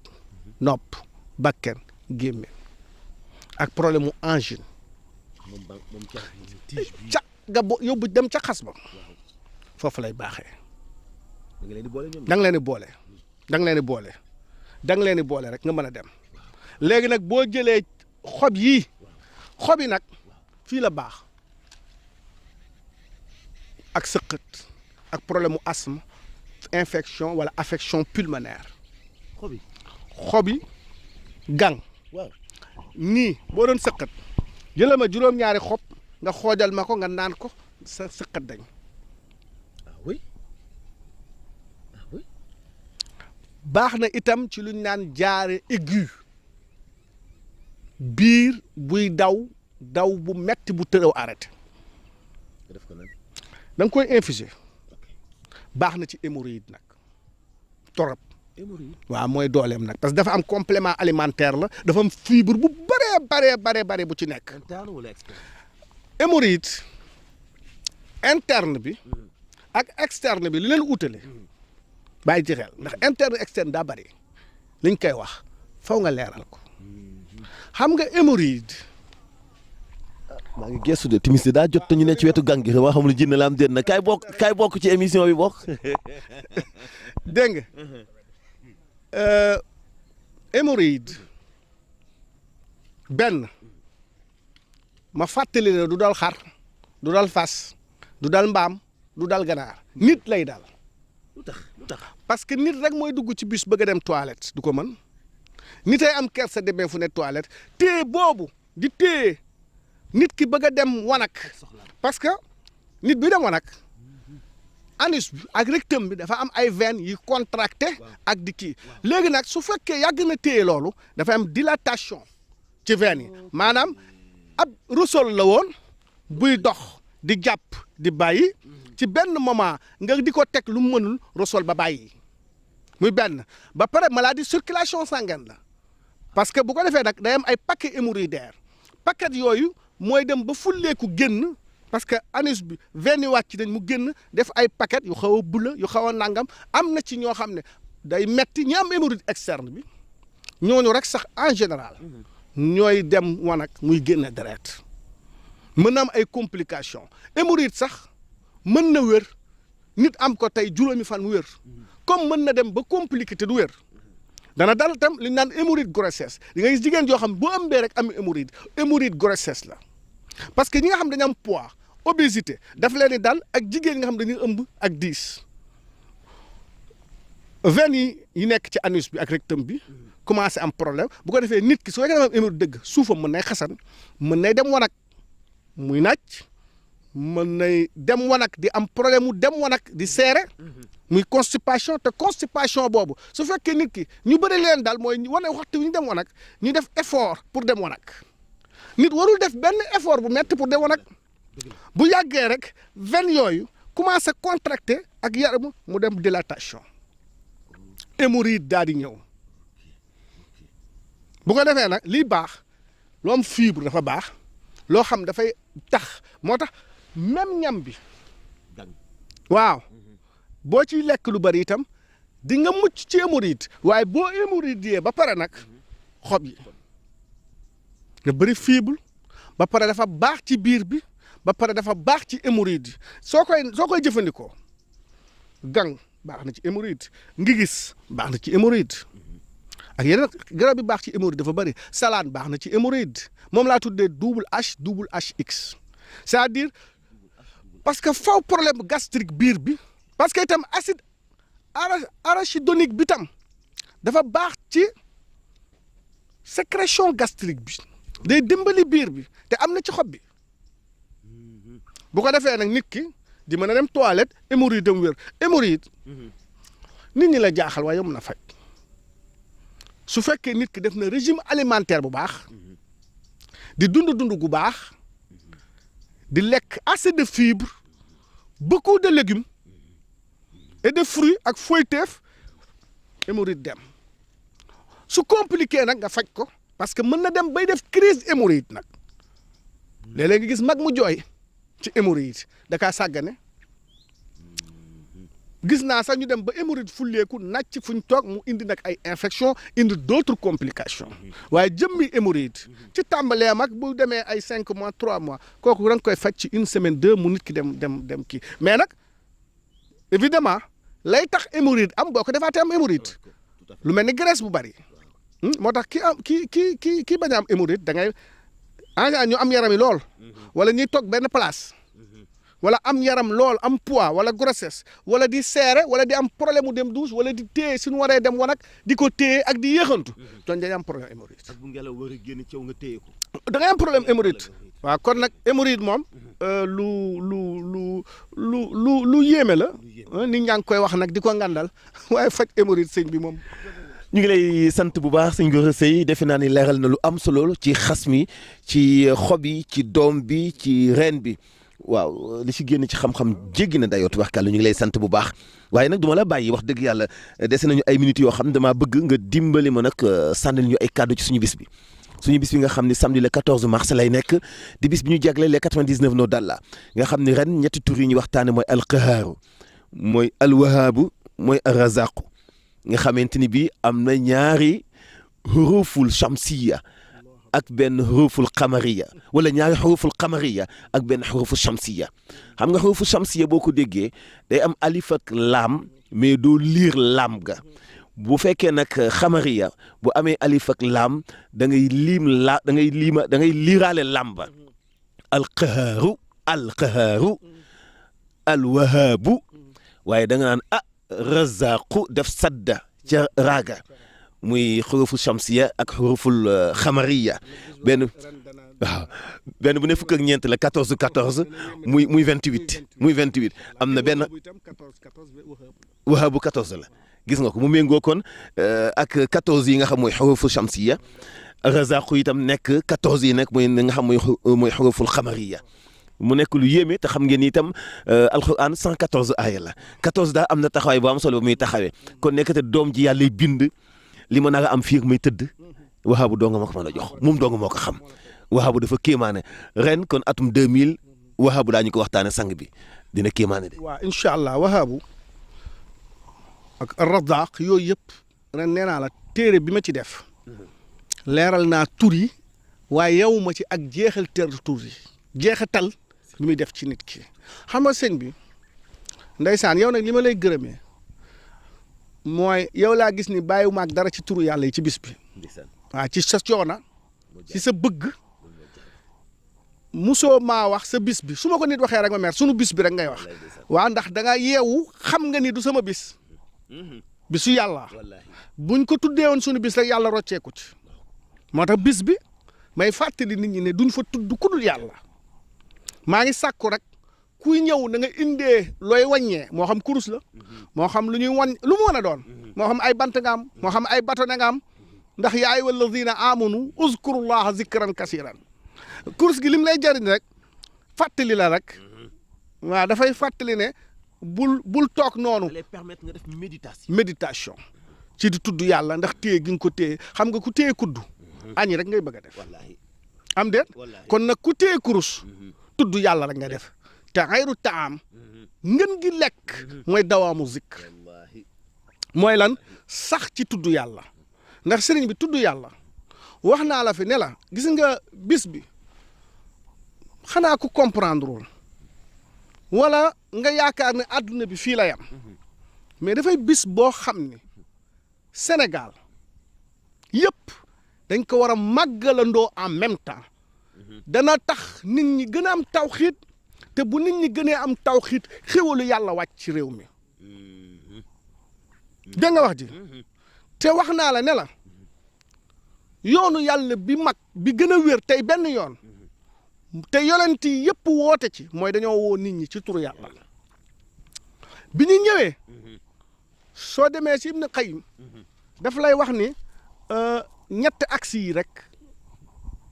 nopp bakken gémmiñ ak problème mu angine nga yóbbu dem ca xas ba foofu lay baaxee. da nga leen di boole ñoom. da nga leen di boole da nga leen di boole da nga leen di boole rek nga mën a dem léegi nag boo jëlee xob yi nag fii la baax ak sëqët ak problème mu asthme infection wala affection pulmonaire. xob yi gang. waaw nii boo doon sëqët jëlal ma juróom-ñaari xob nga xoojal ma ko nga naan ko sa sëqët dañ. oui. baax na itam ci lu ñu naan jaare aigu biir buy daw bu metti bu tëraw arrêté da nga koy infuser baax na ci hémorroïde nag torop. waaw mooy dooleem nag parce que dafa am complément alimentaire la dafa am fibre bu bëree bu ci nekk. hémorroïde interne bi ak externe bi li leen utale bàyyi ci xel ndax interne externe daa bëri liñ koy wax faw nga leeral ko xam nga hémorroïde. maa ngi gëstu de timis daa jot ñu ne ci wetu gang gi waa xam lu jinne la am déet na kaay bokk ci émission bi bokk. dégg nga hémorroïde benn ma fàttali ne du dal xar du dal fas du dal mbaam du dal ganaar nit lay dal. lu tax parce que nit rek mooy dugg ci bus bëgg a dem toilette du ko mën nit ay am kersa demee fu ne toilette téye boobu di téye nit ki bëgg a dem wanak parce que nit bi dem wanak anus bi ak rectum bi dafa am ay veines yi contracté ak di kii léegi nag su fekkee yàgg na téye loolu dafa am dilatation ci veines yi maanaam ab ressort la woon buy dox di jàpp di bàyyi ci benn moment nga di ko teg lu mu mënul ressort ba bàyyi muy benn ba pare maladie circulation sanguine la parce que bu ko defee nag day am ay paquet hémorroïdaire paquet yooyu mooy dem ba fulleeku génn parce que anus bi veine yi wàcc nañ mu génn def ay paquet yu xaw a bula yu xaw a nangam am na ci ñoo xam ne day metti ñi am hémorroïde externe bi ñooñu rek sax en général ñooy dem wanag muy génn deret mën na am ay complications hémorroïde sax mën na wér nit am ko tey juróomi fan wér comme mën na dem ba compliqué te du wér dana dal tam li ñu naan hémorroïde grossesse di nga gis jigéen joo xam boo ëmbee rek am hémorroïde grossesse la parce que ñi nga xam dañu am poids obésité daf leen di dal ak jigéen ñi nga xam dañuy ëmb ak diis veines yi nekk ci anus bi ak rectum bi commencé am problème bu ko defee nit ki su fekkee dafa am hémorroïde dëgg suufam mën nay xasan mën nay dem wanag muy naaj mën nay dem wanag di am problème mu dem wanag di seere muy constipation te constipation boobu su fekkee nit ki ñu bëri leen daal mooy waxtu ñu dem wanag ñu def effort pour dem wanag nit warul def benn effort bu metti pour dem wanag bu yàggee rek veine yooyu commencé contracté ak yaram mu dem dilatation hémorroïde daal di ñëw bu ko defee nag lii baax lu am fibre dafa baax loo xam dafay tax moo tax même ñam bi waaw boo ciy lekk lu bari itam di nga mucc ci hémorroïde waaye boo hémorroïde ba pare nag xob yi nga bëri fibre ba pare dafa baax ci biir bi ba pare dafa baax ci hémorroïde soo koy jëfandikoo gang baax na ci hémorroïde ngi gis baax na ci hémorroïde ak yeneen garab yi baax ci hémorroïde dafa bëri salade baax na ci hémorroïde moom laa tuddee double HXX c'est-à-dire parce que faw problème gastrique biir bi parce que itam acide arachidonique bi tam dafa baax ci sécrétion gastrique bi day dimbali biir bi te am na ci xob bi bu ko defee nag nit ki di mën a dem toilette hémorroïde dem wér hémorroïde nit ñi la jaaxal waaye mën a faj su fekkee nit ki def na régime alimentaire bu baax di dund gu baax di lekk assez de fibres beaucoup de légumes et de fruits ak feuilleteef hémorroïde dem su compliqué nag nga faj ko parce que mën na dem bay def crise hémorroïde nag léeg-léeg nga gis mag mu jooy ci hémorroïde da kaa sàggane gis naa sax ñu dem ba hémorroïde fulleeku nàcc fu ñu toog mu indi nag ay infection indi d'autres complications waaye jëmmi hémorroïde ci tàmbalee mag bu demee ay 5 mois 3 mois kooku da nga koy faj ci 1 semaine 2 mu nit ki dem kii mais nag évidemment lay tax hémorroïde am boo ko defaatee am hémorroïde lu mel ni graisse bu bari moo tax ki bañ a am hémorroïde da ngay en ñu am yaram yi lool wala ñuy toog benn place. wala am yaram lool am poids wala grossesse wala di seere wala di am problème mu dem douche wala di téye suñu waree dem wanag di ko téye ak di yéexantu ñooñu dañuy am problème hémorroïde. ak bu ngelaw war a génn ci yow nga téye ko. da ngay am problème hémorroïde. waaw kon nag hémorroïde moom lu yéeme la. nit ñaa ngi koy wax nag di ko ngandal waaye faj hémorroïde sëñ bi moom. ñu ngi lay sant bu baax sëñ Gora Seye defe naa ni leeral na lu am solo ci xas mi ci xob yi ci doom bi ci reen bi. waaw li ci génn ci xam-xam jéggi na dayoo tubaarkàlla ñu ngi lay sant bu baax waaye nag duma la bàyyi wax dëgg yàlla dese nañu ay minutes yoo xam ne damaa bëgg nga dimbali ma nag sànnil ñu ay kàddu ci suñu bis bi nga xam ne samedi le 14 mars lay nekk di bis bi ñu jagle les 99 no dalla nga xam ne ren ñetti tur yi ñu waxtaane mooy alqahaaru mooy alwahaabu mooy arrazaqu nga xamante ni bii am na ñaari huruful shamsiya ak benn xuruful xamariya wala ñaari xuruful xamariya ak benn xuruful shamsiya xam nga xuruful shamsiya boo ko déggee day am alif ak laam mais doo liir laam ga bu fekkee nag xamariya bu amee alif ak laam da ngay liiraale laam ba alqahaaru alwahaabu waaye da nga naan razaqu def sadda ca raaga muy xuruful shamsiya ak xuruful xamariya benn bu ne fukk ak ñeent la 14 muy 28 am na benn wahaabu 14 la gis nga ko mu méngoo kon ak 14 yi nga xam mooy xuruful shamsiya razaqu itam nekk 14 yi nekk mooy nga xam mooy xuruful xamariya mu nekk lu yéeme te xam ngeen itam alquran 114 aaya la 14 daal am na taxawaay bu am solo bu muy taxawee kon nekkate doom ji yàlla bind li ma nar a am fii ak may tëdd wahaabu doo nga ma ko mën a jox moom doo nga moo ko xam wahaabu dafa kéemaane ren kon atum 2000 wahaabu daañu ko waxtaane sang bi dina kéemaane de. waaw incha allah wahaabu ak razaq yooyu yëpp ren nee naa la téere bi ma ci def leeral naa tur yi waaye yow ma ci ak jeexal tur yi jeexatal bi muy def ci nit ki xam nga sëñ bi ndeysaan yow nag li ma lay gërëmee. mooy yow laa gis ni bàyyi maag dara ci turu yàlla yi ci bis bi waaw ci sa coona ci sa bëgg musoo maa wax sa bis bi su ma ko nit waxee rek ma mer sunu bis bi rek ngay wax waaw ndax da nga yeewu xam nga ni du sama bis bisu yàlla buñ ko tuddee woon sunu bis rek yàlla rocceeku ci moo tax bis bi may fàttali nit ñi ne duñ fa tudd ku dul yàlla maa ngi sàkku rek kuy ñëw na nga indee looy wàññee moo xam kurus la moo xam lu ñuy wañ lu mu mën a doon moo xam ay bant nga am moo xam ay bato nga am ndax yaa ayyuha alladina amanu uzkurullaha zikran kasiran kurus gi lim lay jëriñ rek fàttali la rek waaw dafay fàttali ne bul toog noonu. lay permettre nga def méditation ci di tudd yàlla ndax téye gi nga ko téye xam nga ku téye kuddu añi rek ngay bëgg a def am déet kon nag ku téye kurus tudd yàlla rek nga def te xayru taam ngën gi lekk mooy dawaamu zikr mooy lan sax ci tudd yàlla ndax sëriñ bi tudd yàlla wax naa la fi ne la gis nga bis bi xanaa ku comprendre wala nga yaakaar ne àdduna bi fii la yam mais dafay bis boo xam ne Sénégal yëpp dañ ko war a màggalandoo en même temps dana tax nit ñi gën a am tawxiit te bu nit ñi gënee am tawxiit xéwalu yàlla wàcc ci réew mi dégg nga wax ji te wax naa la ne la yoonu yàlla bi mag bi gën a wér tey benn yoon te yonent yi yëpp woote ci mooy dañoo woo nit ñi ci turu yàlla bi ñu ñëwee soo demee ci Ibn Qayyim daf lay wax ni ñetti axe yi rek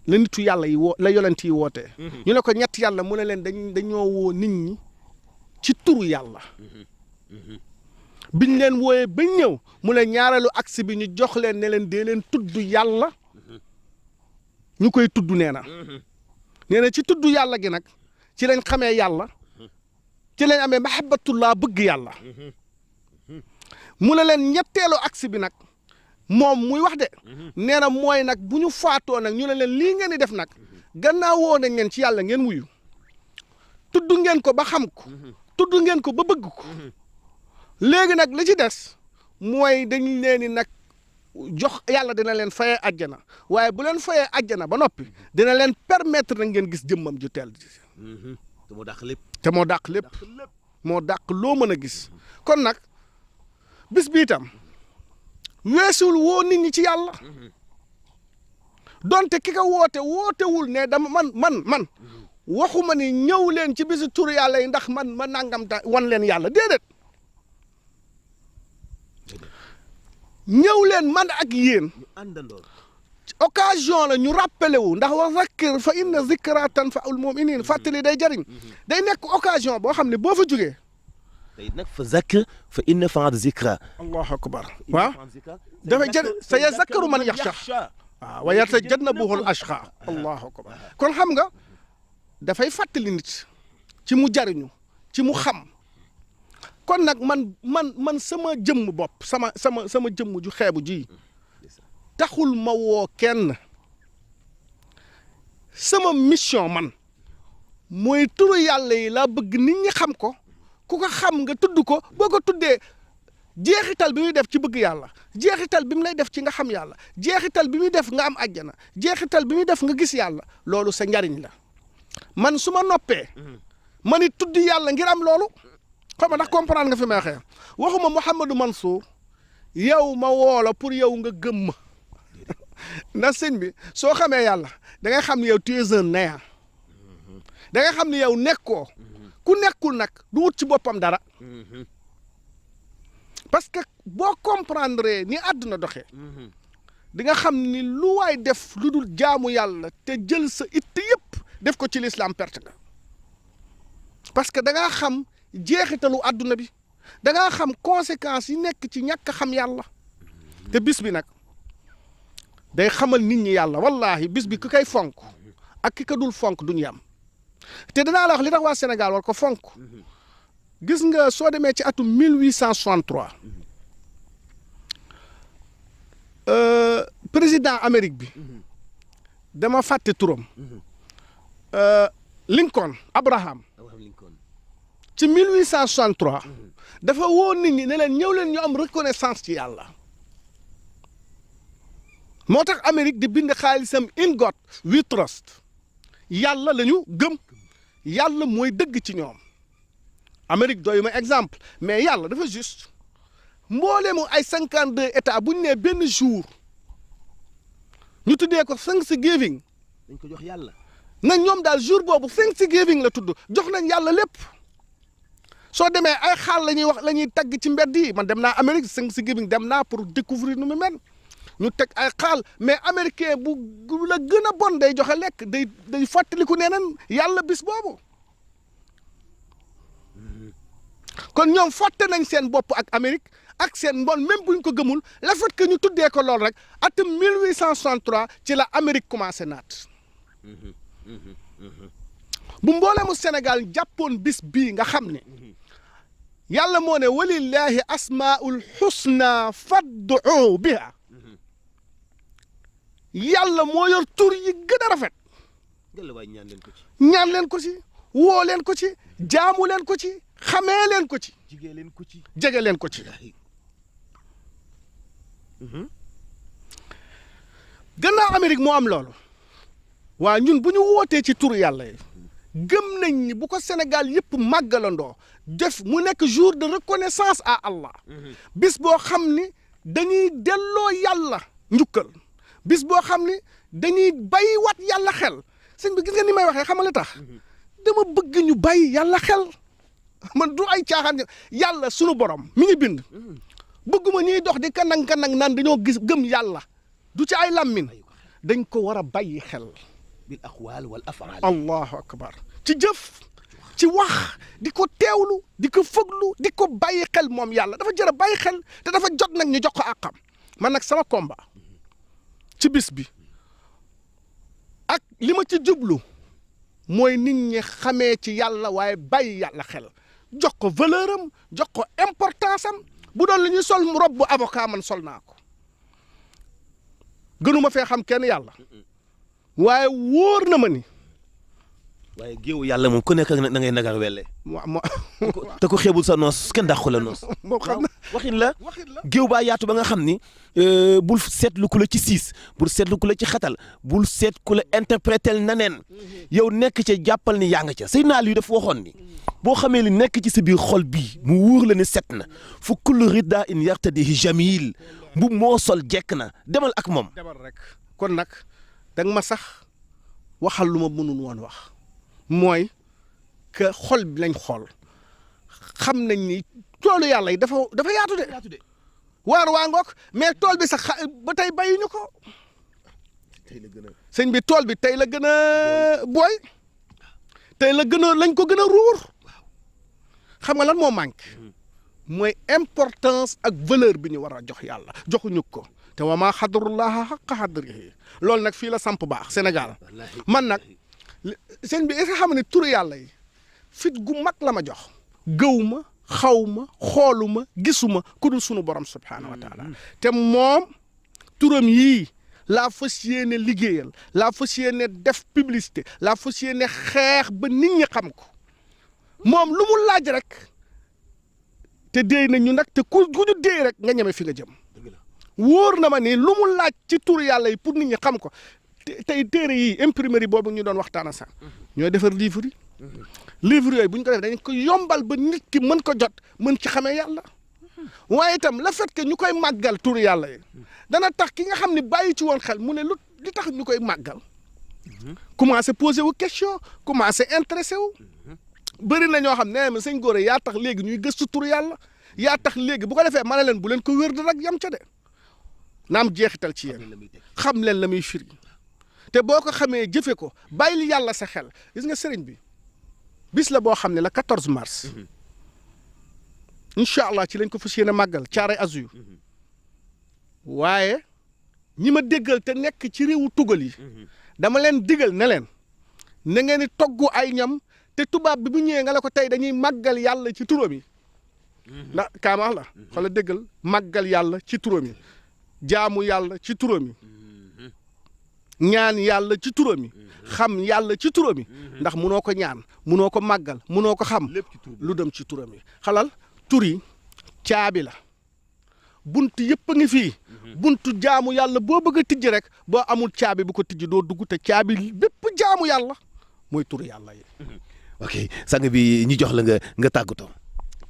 la nitu yàlla yi la yonent yi wootee ñu ne ko ñett yàlla mu ne leen dañoo woo nit ñi ci turu yàlla biñ leen wooyee ba ñëw mu ne ñaareelu axe bi ñu jox leen ne leen dee leen tudd yàlla ñu koy tudd nee na ci tudd yàlla gi nag ci lañ xamee yàlla ci lañ amee mahabbatullah bëgg yàlla mu ne leen ñetteelu axe bi nag moom muy wax de nee na mooy nag bu ñu faatoo nag ñu ne leen lii ngeen di def nag gannaaw woo nañ leen ci yàlla ngeen wuyu tudd ngeen ko ba xam ko tudd ngeen ko ba bëgg ko léegi nag li ci des mooy dañ leen ni nag jox yàlla dina leen fayee àjjana waaye bu leen fayee àjjana ba noppi dina leen permettre na ngeen gis jëmmam ju teel te moo dàq lépp. te moo dàq lépp moo dàq loo mën a gis kon nag bis bi itam weesul woo nit ñi ci yàlla donte ki ko wootewul ne dama man waxuma ni ñëw leen ci bisu tur yàlla yi ndax man ma nangam ta wan leen yàlla déedéet ñëw leen man ak yéen occasion la ñu rappelé wu ndax wa zakkir fa inna zikra tanfa'ul mu'minin fàttali day jariñ day nekk occasion boo xam ne boo fa jógee tey nag fa zakkir fa inna fa'at zikra. allahu akbar waaw dafay jël sa yazakkaru man yaxsha waaw wa yatajannabuhul ashqa allahu akbar kon xam nga dafay fàttali nit ci mu jariñu ci mu xam kon nag man sama jëmm bopp sama jëmm ju xeebu ji taxul ma woo kenn sama mission man mooy turu yàlla yi laa bëgg nit ñi xam ko ku ko xam nga tudd ko boo ko tuddee jeexital bi muy def ci bëgg yàlla jeexital bi mu lay def ci nga xam yàlla jeexital bi muy def nga am àjjana jeexital bi muy def nga gis yàlla loolu sa njariñ la man su ma noppee ma ni tudd yàlla ngir am loolu xam nga ndax comprendre nga fi may waxee waxuma Mouhamadou Mansour yow ma woola pour yow nga gëm ma na sëñ bi soo xamee yàlla da ngay xam ne yow tu es un néant da ngay xam ne yow nekkoo ku nekkul nag du wut ci boppam dara parce que boo comprendre ni àdduna doxee di nga xam ni lu waay def lu dul jaamu yàlla te jël sa itte yëpp def ko ci l'islam perte nga parce que da ngaa xam jeexitalu àdduna bi da ngaa xam conséquences yi nekk ci ñàkk xam yàlla te bis bi nag day xamal nit ñi yàlla wallahi bis bi ku koy fonk ak ki ko dul fonk duñu yam te danaa la wax li tax waa Sénégal war ko fonk gis nga soo demee ci atum 1863 président Amérique bi dama fàtte turam Lincoln Abraham ci 1863 dafa woo nit ñi ne leen ñëw leen ñu am reconnaissance ci yàlla moo tax Amérique di bind xaalisam in God we trust yàlla la ñu gëm yàlla mooy dëgg ci ñoom Amérique doy ma exemple mais yàlla dafa juste mbooleemu ay 52 états bu ñu nee benn jour ñu tuddee ko Thanksgiving dañ ko jox yàlla na ñoom daal jour boobu Thanksgiving la tudd jox nañ yàlla lépp soo demee ay xaal la ñuy wax la ñuy tagg ci mbedd yi man dem naa Amérique Thanksgiving dem naa pour découvrir nu mu mel ñu teg ay xaal mais américain bu la gën a bon day joxe lekk day fàttaliku neneen yàlla bis boobu kon ñoom fàtte nañ seen bopp ak Amérique ak seen mbon même buñ ko gëmul le fait que ñu tuddee ko lool rek atum 1863 ci la Amérique commencé naat bu mbooleemu Sénégal jàppoon bis bii nga xam ne yàlla moo ne walillahi asmaul husna fad'u biha yàlla moo yor tur yi gën a rafet ñaan leen ko ci woo leen ko ci jaamu leen ko ci xamee leen ko ci jege leen ko ci jege leen ko ci gannaaw Amérique moo am loolu waa ñun bu ñu wootee ci tur yàlla yi gëm nañ ni bu ko Sénégal yëpp màggalandoo def mu nekk jour de reconnaissance à Allah bis boo xam ni dañuy delloo yàlla njukkal bis boo xam ni dañuy bàyyi wat yàlla xel sëñ bi gis nga ni may waxee xamal la tax dama bëgg ñu bàyyi yàlla xel man du ay caaxaan yàlla sunu borom mi ngi bind bëgguma ñuy dox di kanang naan dañoo gis gëm yàlla du ci ay làmmin dañ ko war a bàyyi xel bil aqwal wal af'al allahu akbar ci jëf ci wax di ko teewlu di ko fëglu di ko bàyyi xel moom yàlla dafa jër a bàyyi xel te dafa jot nag ñu jox ko àqam man nag sama combat ci bis bi ak li ma ci jublu mooy nit ñi xamee ci yàlla waaye bàyyi yàlla xel jox ko valeur am jox ko importance am bu doon li ñuy sol rob bu avocat man sol naa ko gënuma fee xam kenn yàlla waaye wóor na ma ni. waaye géewu yàlla moom ku nekk na ngay nagar welle. mo te ko xeebul sa noos kenn dàqu la noos. moo xam na waxin la géew baa yaatu ba nga xam ni bul seetlu ku la ci siis bul seetlu ku la ci xatal bul seet ku la interprétel na neen yow nekk ca jàppal ni yaa nga ca Seydina Aliou dafa waxoon ni boo xamee li nekk ci sa biir xol bii mu wóor la ne set na fu kullu ridda in yartadihi jamil bu moo sol jekk na demal ak moom. demal rek kon nag danga ma sax waxal lu ma mënul woon wax mooy que xol bi lañ xool xam nañ ni toolu yàlla yi dafa yaatu de waar waa ngoog mais tool bi sax ba tey bayuñu ko sëñ bi tool bi tey la gën a booy tey la gën a lañ ko gën a ruur xam nga lan moo manqué mooy importance ak valeur bi ñu war a jox yàlla joxuñu ko te wa maa xadarullaha xaqa xadrihi loolu nag fii la samp baax Sénégal man nag sëñ bi est-ce que xam ne turu yàlla yi fit gu mag la ma jox gëw ma xaw ma xoolu ma gisuma ku dul sunu borom subhaanahu wa taala te moom turam yii laa fas yéene liggéeyal laa fas yéene def publicité laa fas yéene xeex ba nit ñi xam ko moom lu mu laaj rek te déy na ñu nag te ku ñu déy rek nga ñeme fi nga jëm wóor na ma ni lu mu laaj ci turu yàlla yi pour nit ñi xam ko tey téere yi imprimerie boobu ñu doon waxtaana sax ñooy defar livre yi livre yooyu bu ñu ko def dañ ko yombal ba nit ki mën ko jot mën ci xamee yàlla waaye itam le fait que ñu koy màggal turu yàlla yi dana tax ki nga xam ne bàyyi ci woon xel mu ne li tax ñu koy màggal commencé posé wu question commencé intéressé wu bëri na ñoo xam ne ma sëñ Gora yaa tax léegi ñuy gëstu turu yàlla yaa tax léegi bu ko defee ma ne leen bu leen ko wér di rek yam ca de naam jeexital ci yéen xam leen la muy firi te boo ko xamee jëfe ko bàyyil yàlla sa xel gis nga sëriñ bi bis la boo xam ne la 14 mars incha allah ci lañ ko fas yéene màggal caaray azuyu waaye ñi ma déggal te nekk ci réewu tugal yi dama leen digal ne leen na ngeen di togg ay ñam te tubaab bi bu ñëwee nga la ko tey dañuy màggal yàlla ci turam yi ndax kaama la xoolal déggal màggal yàlla ci turam yi jaamu yàlla ci turam yi ñaan yàlla ci turam yi xam yàlla ci turam yi ndax munoo ko ñaan munoo ko màggal munoo ko xam lu dem ci turam yi xalal tur yi caabi la bunt yëpp a ngi fii buntu jaamu yàlla boo bëgg a tijji rek boo amul caabi bu ko tijji doo dugg te caabi bépp jaamu yàlla mooy turu yàlla yi. ok sang bi ñu jox la nga tàggatoo.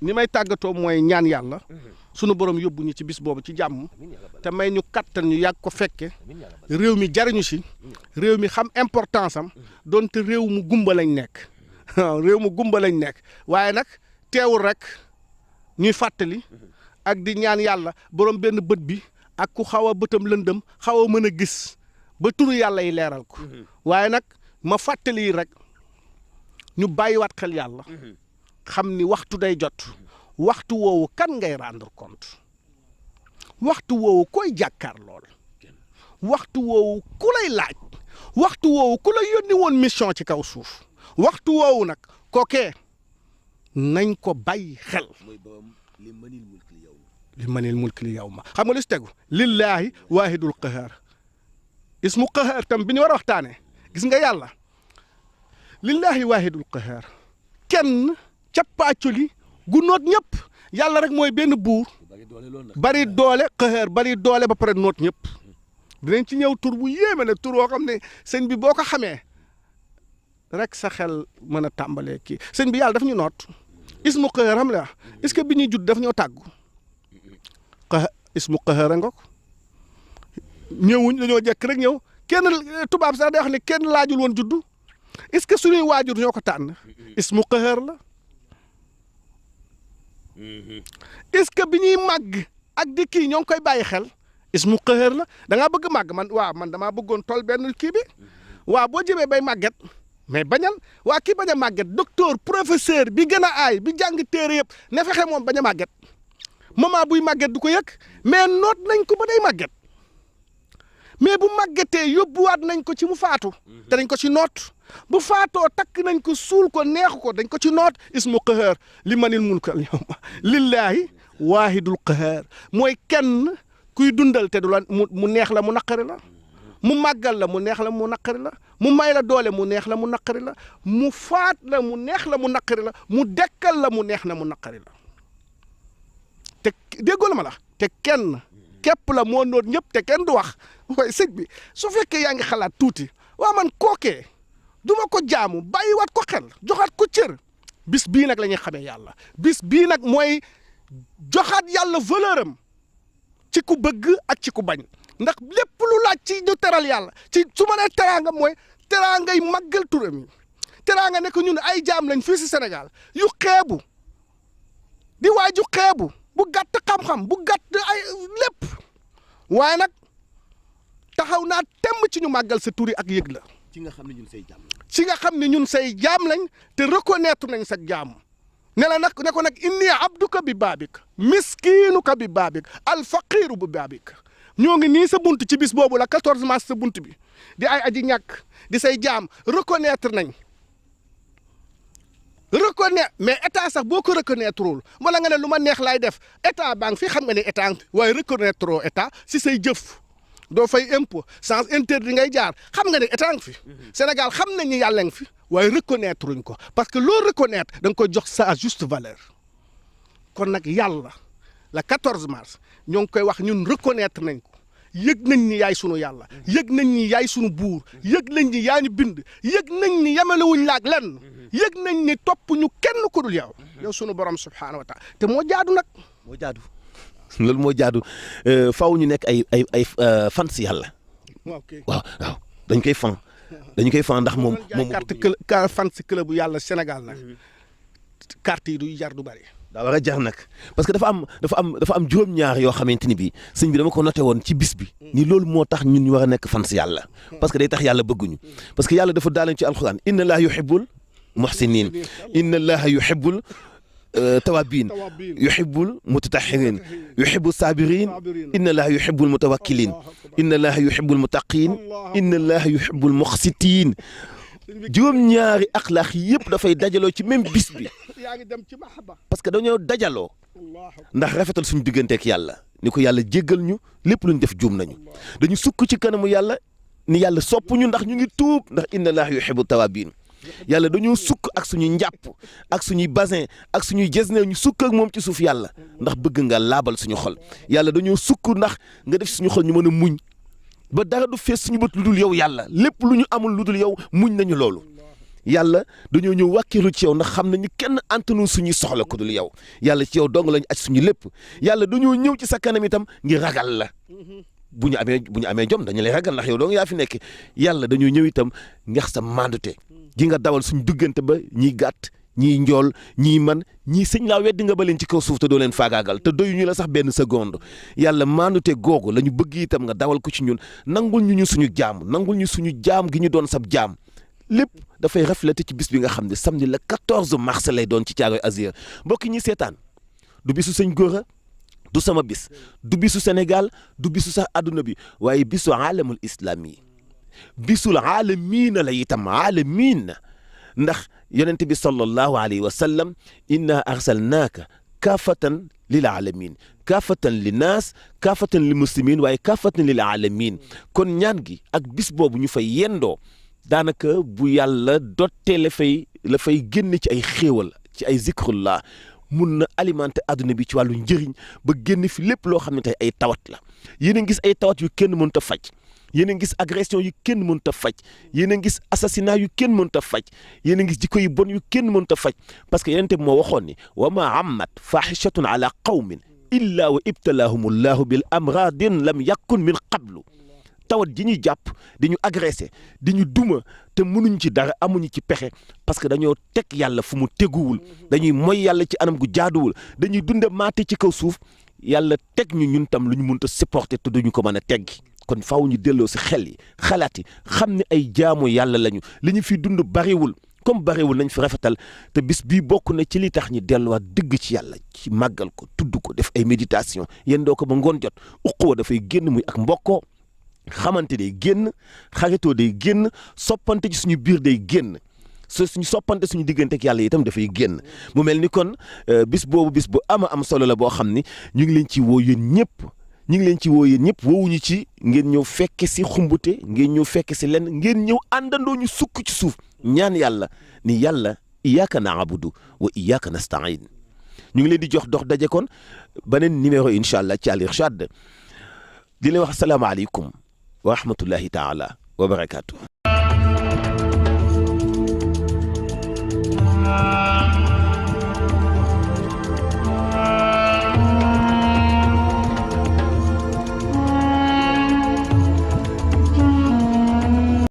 ni may tàggatoo mooy ñaan yàlla sunu borom yóbbu ñu ci bis boobu ci jàmm te may ñu kattan ñu yàgg ko fekke réew mi jariñu si réew mi xam importance am donte réew mu gumba lañ nekk réew mu gumba lañ nekk waaye nag teewul rek ñuy fàttali ak di ñaan yàlla borom benn bët bi ak ku xaw a bëtam lëndëm xaw a mën a gis ba turu yàlla yi leeral ko waaye nag ma fàttali rek ñu bàyyiwaat xel yàlla xam ni waxtu day jot waxtu woowu kan ngay rendre compte waxtu woowu koy jàkkaar lool waxtu woowu ku lay laaj waxtu woowu ku la yónni woon mission ci kaw suuf waxtu woowu nag kookee nañ ko bàyyi xel li manil mulki li yow ma xam nga lu si tegu lillaahi waahidul qahaar ismu qahaar tam bi ñu war a waxtaanee gis nga yàlla lillaahi waahidul qahaar kenn cappaaculi gu noot ñëpp yàlla rek mooy benn buur bari doole qahaar bari doole ba pare noot ñëpp dinañ ci ñëw tur bu yéeme nag tur woo xam ne sëñ bi boo ko xamee rek sa xel mën a tàmbalee kii sëñ bi yàlla daf ñu noot ismu qahaar xam la est-ce que bi ñuy judd daf ñoo tàggu ismu qahaar nga ko ñëwuñ dañoo jekk rek ñëw kenn tubaab sax day wax ne kenn laajul woon juddu est-ce que suñuy waajur ñoo ko tànn ismu qahaar la est-ce que bi ñuy màgg ak di kii ñoo ngi koy bàyyi xel ismu qahaar la da ngaa bëgg màgg man damaa bëggoon tool benn kii bi waaw boo jëmee bay màgget mais bañal waa kii bañ a màgget docteur professeur bi gën a aay bi jàng téere yëpp ne fexe moom bañ a màgget moment buy màgget du ko yëg mais noot nañ ko ba day màgget mais bu màggetee yóbbuwaat nañ ko ci mu faatu te dañ ko ci noot bu faatoo takk nañ ko suul ko neexu ko dañ ko ci noot ismu qahaar li manil mulkal yawma lillaahi waahidul qahaar mooy kenn kuy dundal te du la mu neex la mu naqari la mu màggal la mu neex la mu naqari la mu may la doole mu neex la mu naqari la mu faat la mu neex la mu naqari la mu dekkal la mu neex na mu naqari la te déggoo la ma la te kenn képp la moo noot ñëpp te kenn du wax waaye sëñ bi su fekkee yaa ngi xalaat tuuti waa man kookee du ma ko jaamu bàyyiwaat ko xel joxaat ko cër bis bii nag la ñuy xamee yàlla bis bii nag mooy joxaat yàlla valeur am ci ku bëgg ak ci ku bañ ndax lépp lu laaj ci ñu teral yàlla ci su ma nee teraanga mooy teraangay màggal turam yi teraanga ne ko ñun ay jaam lañ fii si Sénégal yu xeebu di waaju xeebu bu gàtt xam-xam bu gàtt ay lépp waaye nag taxaw naa temm ci ñu màggal sa turi ak yëg la. ci nga xam ne ñun say jaam lañ. ci nga xam ne ñun say jaam lañ te reconnaître nañ sa jaam ne la nag ne ko nag inni abduka bi baabik miskiinuka bi baabik alfaqiiru bi baabik ñoo ngi nii sa bunt ci bis boobu la 14 mars sa bunt bi di ay aji ñàkk di say jaam reconnaître nañ mais état sax boo ko reconnaître wul wala nga ne lu ma neex laay def état baa ngi fi xam nga ne état waaye reconnaître état si say jëf doo fay impôt sans interdit ngay jaar xam nga ne état ngi fi Sénégal xam nañ ni yàlla ngi fi waaye reconnaître uñ ko parce que loo reconnaître da nga koy jox sa juste valeur kon nag yàlla la 14 mars ñoo ngi koy wax ñun reconnaître nañ ko yëg nañ ni yaay sunu yàlla yëg nañ ni yaay sunu buur yëg nañ ni yaa ñu bind yëg nañ ni yamalewuñ laag lenn yëg nañ ni topp ñu kenn ku dul yow sunu borom subhaanahu wa taala te moo jaadu nag. moo jaadu loolu moo jaadu faw ñu nekk ay fan si yàlla. waaw dañ koy fan. dañu koy fan ndax moom carte fan si club bu yàlla Sénégal nag carte yi du jar du bari. daa war a jar nag parce que dafa am juróom-ñaar yoo xamante ni bii sëñ bi dama ko noté woon ci bis bi ni loolu moo tax ñun ñu war a nekk fan si yàlla parce que day tax yàlla bëgguñu parce que yàlla dafa daalañ ci alxuraan inna allaha yuhibbul muhsinin inna allaha yuhibbul tawabin yuhibbul mutatahirin yuhibbul sabirin inna allaha yuhibbul mutawakkilin inna allaha yuhibbul muttaqin inna allaha yuhibbul muqsitin juróom-ñaari axlaax yëpp dafay dajaloo ci même bis bi parce que dañoo dajaloo ndax rafetal suñu digganteek yàlla ni ko yàlla jéggal ñu lépp lu ñu def juum nañu dañu sukk ci kanamu yàlla ni yàlla sopp ñu ndax ñu ngi tuub ndax inna allaha yuhibbu tawabin yàlla dañoo sukk ak suñuy njàpp ak suñuy basin ak suñuy jesne ñu sukk ak moom ci suuf yàlla ndax bëgg nga laabal suñu xol yàlla dañoo sukk ndax nga def suñu xol ñu mën a muñ ba dara du fees suñu bët lu dul yow yàlla lépp lu ñu amul lu dul yow muñ nañu loolu yàlla dañoo ñëw wàkkilu ci yow ndax xam nañu kenn antanu suñuy soxla ku dul yow yàlla ci yow dong lañu aj suñu lépp yàlla dañoo ñëw ci sa kanam itam ngir ragal la bu ñu amee jom dañu lay ragal ndax yow dong yaa fi nekk yàlla dañoo ñëw itam ngax sa mandute gi nga dawal suñu diggante ba ñiy gàtt ñii njool ñii man ñii sëñ laa weddi nga ba leen ci kaw suuf te doo leen faagaagal te doyu ñu la sax benn seconde yàlla maandute googu la ñu bëgg itam nga dawal ko ci ñun nangul ñu suñu jaam nangul ñu suñu jaam gi ñu doon sab jaam lépp dafay refléter ci bis bi nga xam ne samedi le 14 mars lay doon ci Thiaroye Azur mbokki ñi seetaan du bisu sëñ Gora du sama bis du bisu Sénégal du bisu sax adduna bi waaye bisu aalamul islam yi bisul aalamiina la itam aalamiin ndax yonent bi sallallahu alayhi wa sallam inna arsalnaaka kaafatan lil aalamin kaafatan li naas kaafatan li muslimin waaye kaafatan lil aalamin kon ñaan gi ak bis boobu ñu fay yendoo daanaka bu yàlla dottee la fay génn ci ay xéewal ci ay zikrullah mun na alimenter adduna bi ci wàllu njëriñ ba génn fi lépp loo xam ne tey ay tawat la yéen a gis ay tawat yu kenn mënut a faj yéen a ngi gis agression yu kenn mënut a faj yéen a ngi gis assassinat yu kenn mënut a faj yéen a ngi gis jikko yu bon yu kenn mënut a faj parce que yonent bi moo waxoon ni wa ma ammat fahishatun ala qawmin illa wa ibtalahumullahu bil amradin lam yakun min qablu tawat ji ñuy jàpp di ñu agressé di ñu duma te mënuñ ci dara amuñu ci pexe parce que dañoo teg yàlla fu mu teguwul dañuy moy yàlla ci anam gu jaaduwul dañuy dunde maate ci kaw suuf yàlla teg ñu ñun tam lu ñu mënut a supporter te duñu ko mën a teggi kon faaw ñu delloo si xel yi xalaat yi xam ne ay jaamu yàlla lañu li ñu fi dund bariwul comme bariwul nañ fi rafetal te bis bii bokk na ci li tax ñu delluwaat dëgg ci yàlla ci màggal ko tudd ko def ay méditation yéen doo ko ba ngoon jot uquwa dafay génn muy ak mbokkoo xamante day génn xaritoo day génn soppante ci suñu biir day génn suñu soppante suñu diggante ak yàlla itam dafay génn mu mel ni kon bis boobu bis bu am solo la boo xam ni ñu ngi leen ci woo yéen ñëpp woowuñu ci ngeen ñëw fekke si xumbute ngeen ñëw fekke si lenn ngeen ñëw àndandoo ñu sukk ci suuf ñaan yàlla ni yàlla iyyaka na'budu wa iyyaka nasta'in ñu ngi leen di jox dox daje kon beneen numéro incha allah ci Al Irshad di leen wax asalaamaaleykum wa rahmatullahi taala wa barakaatu.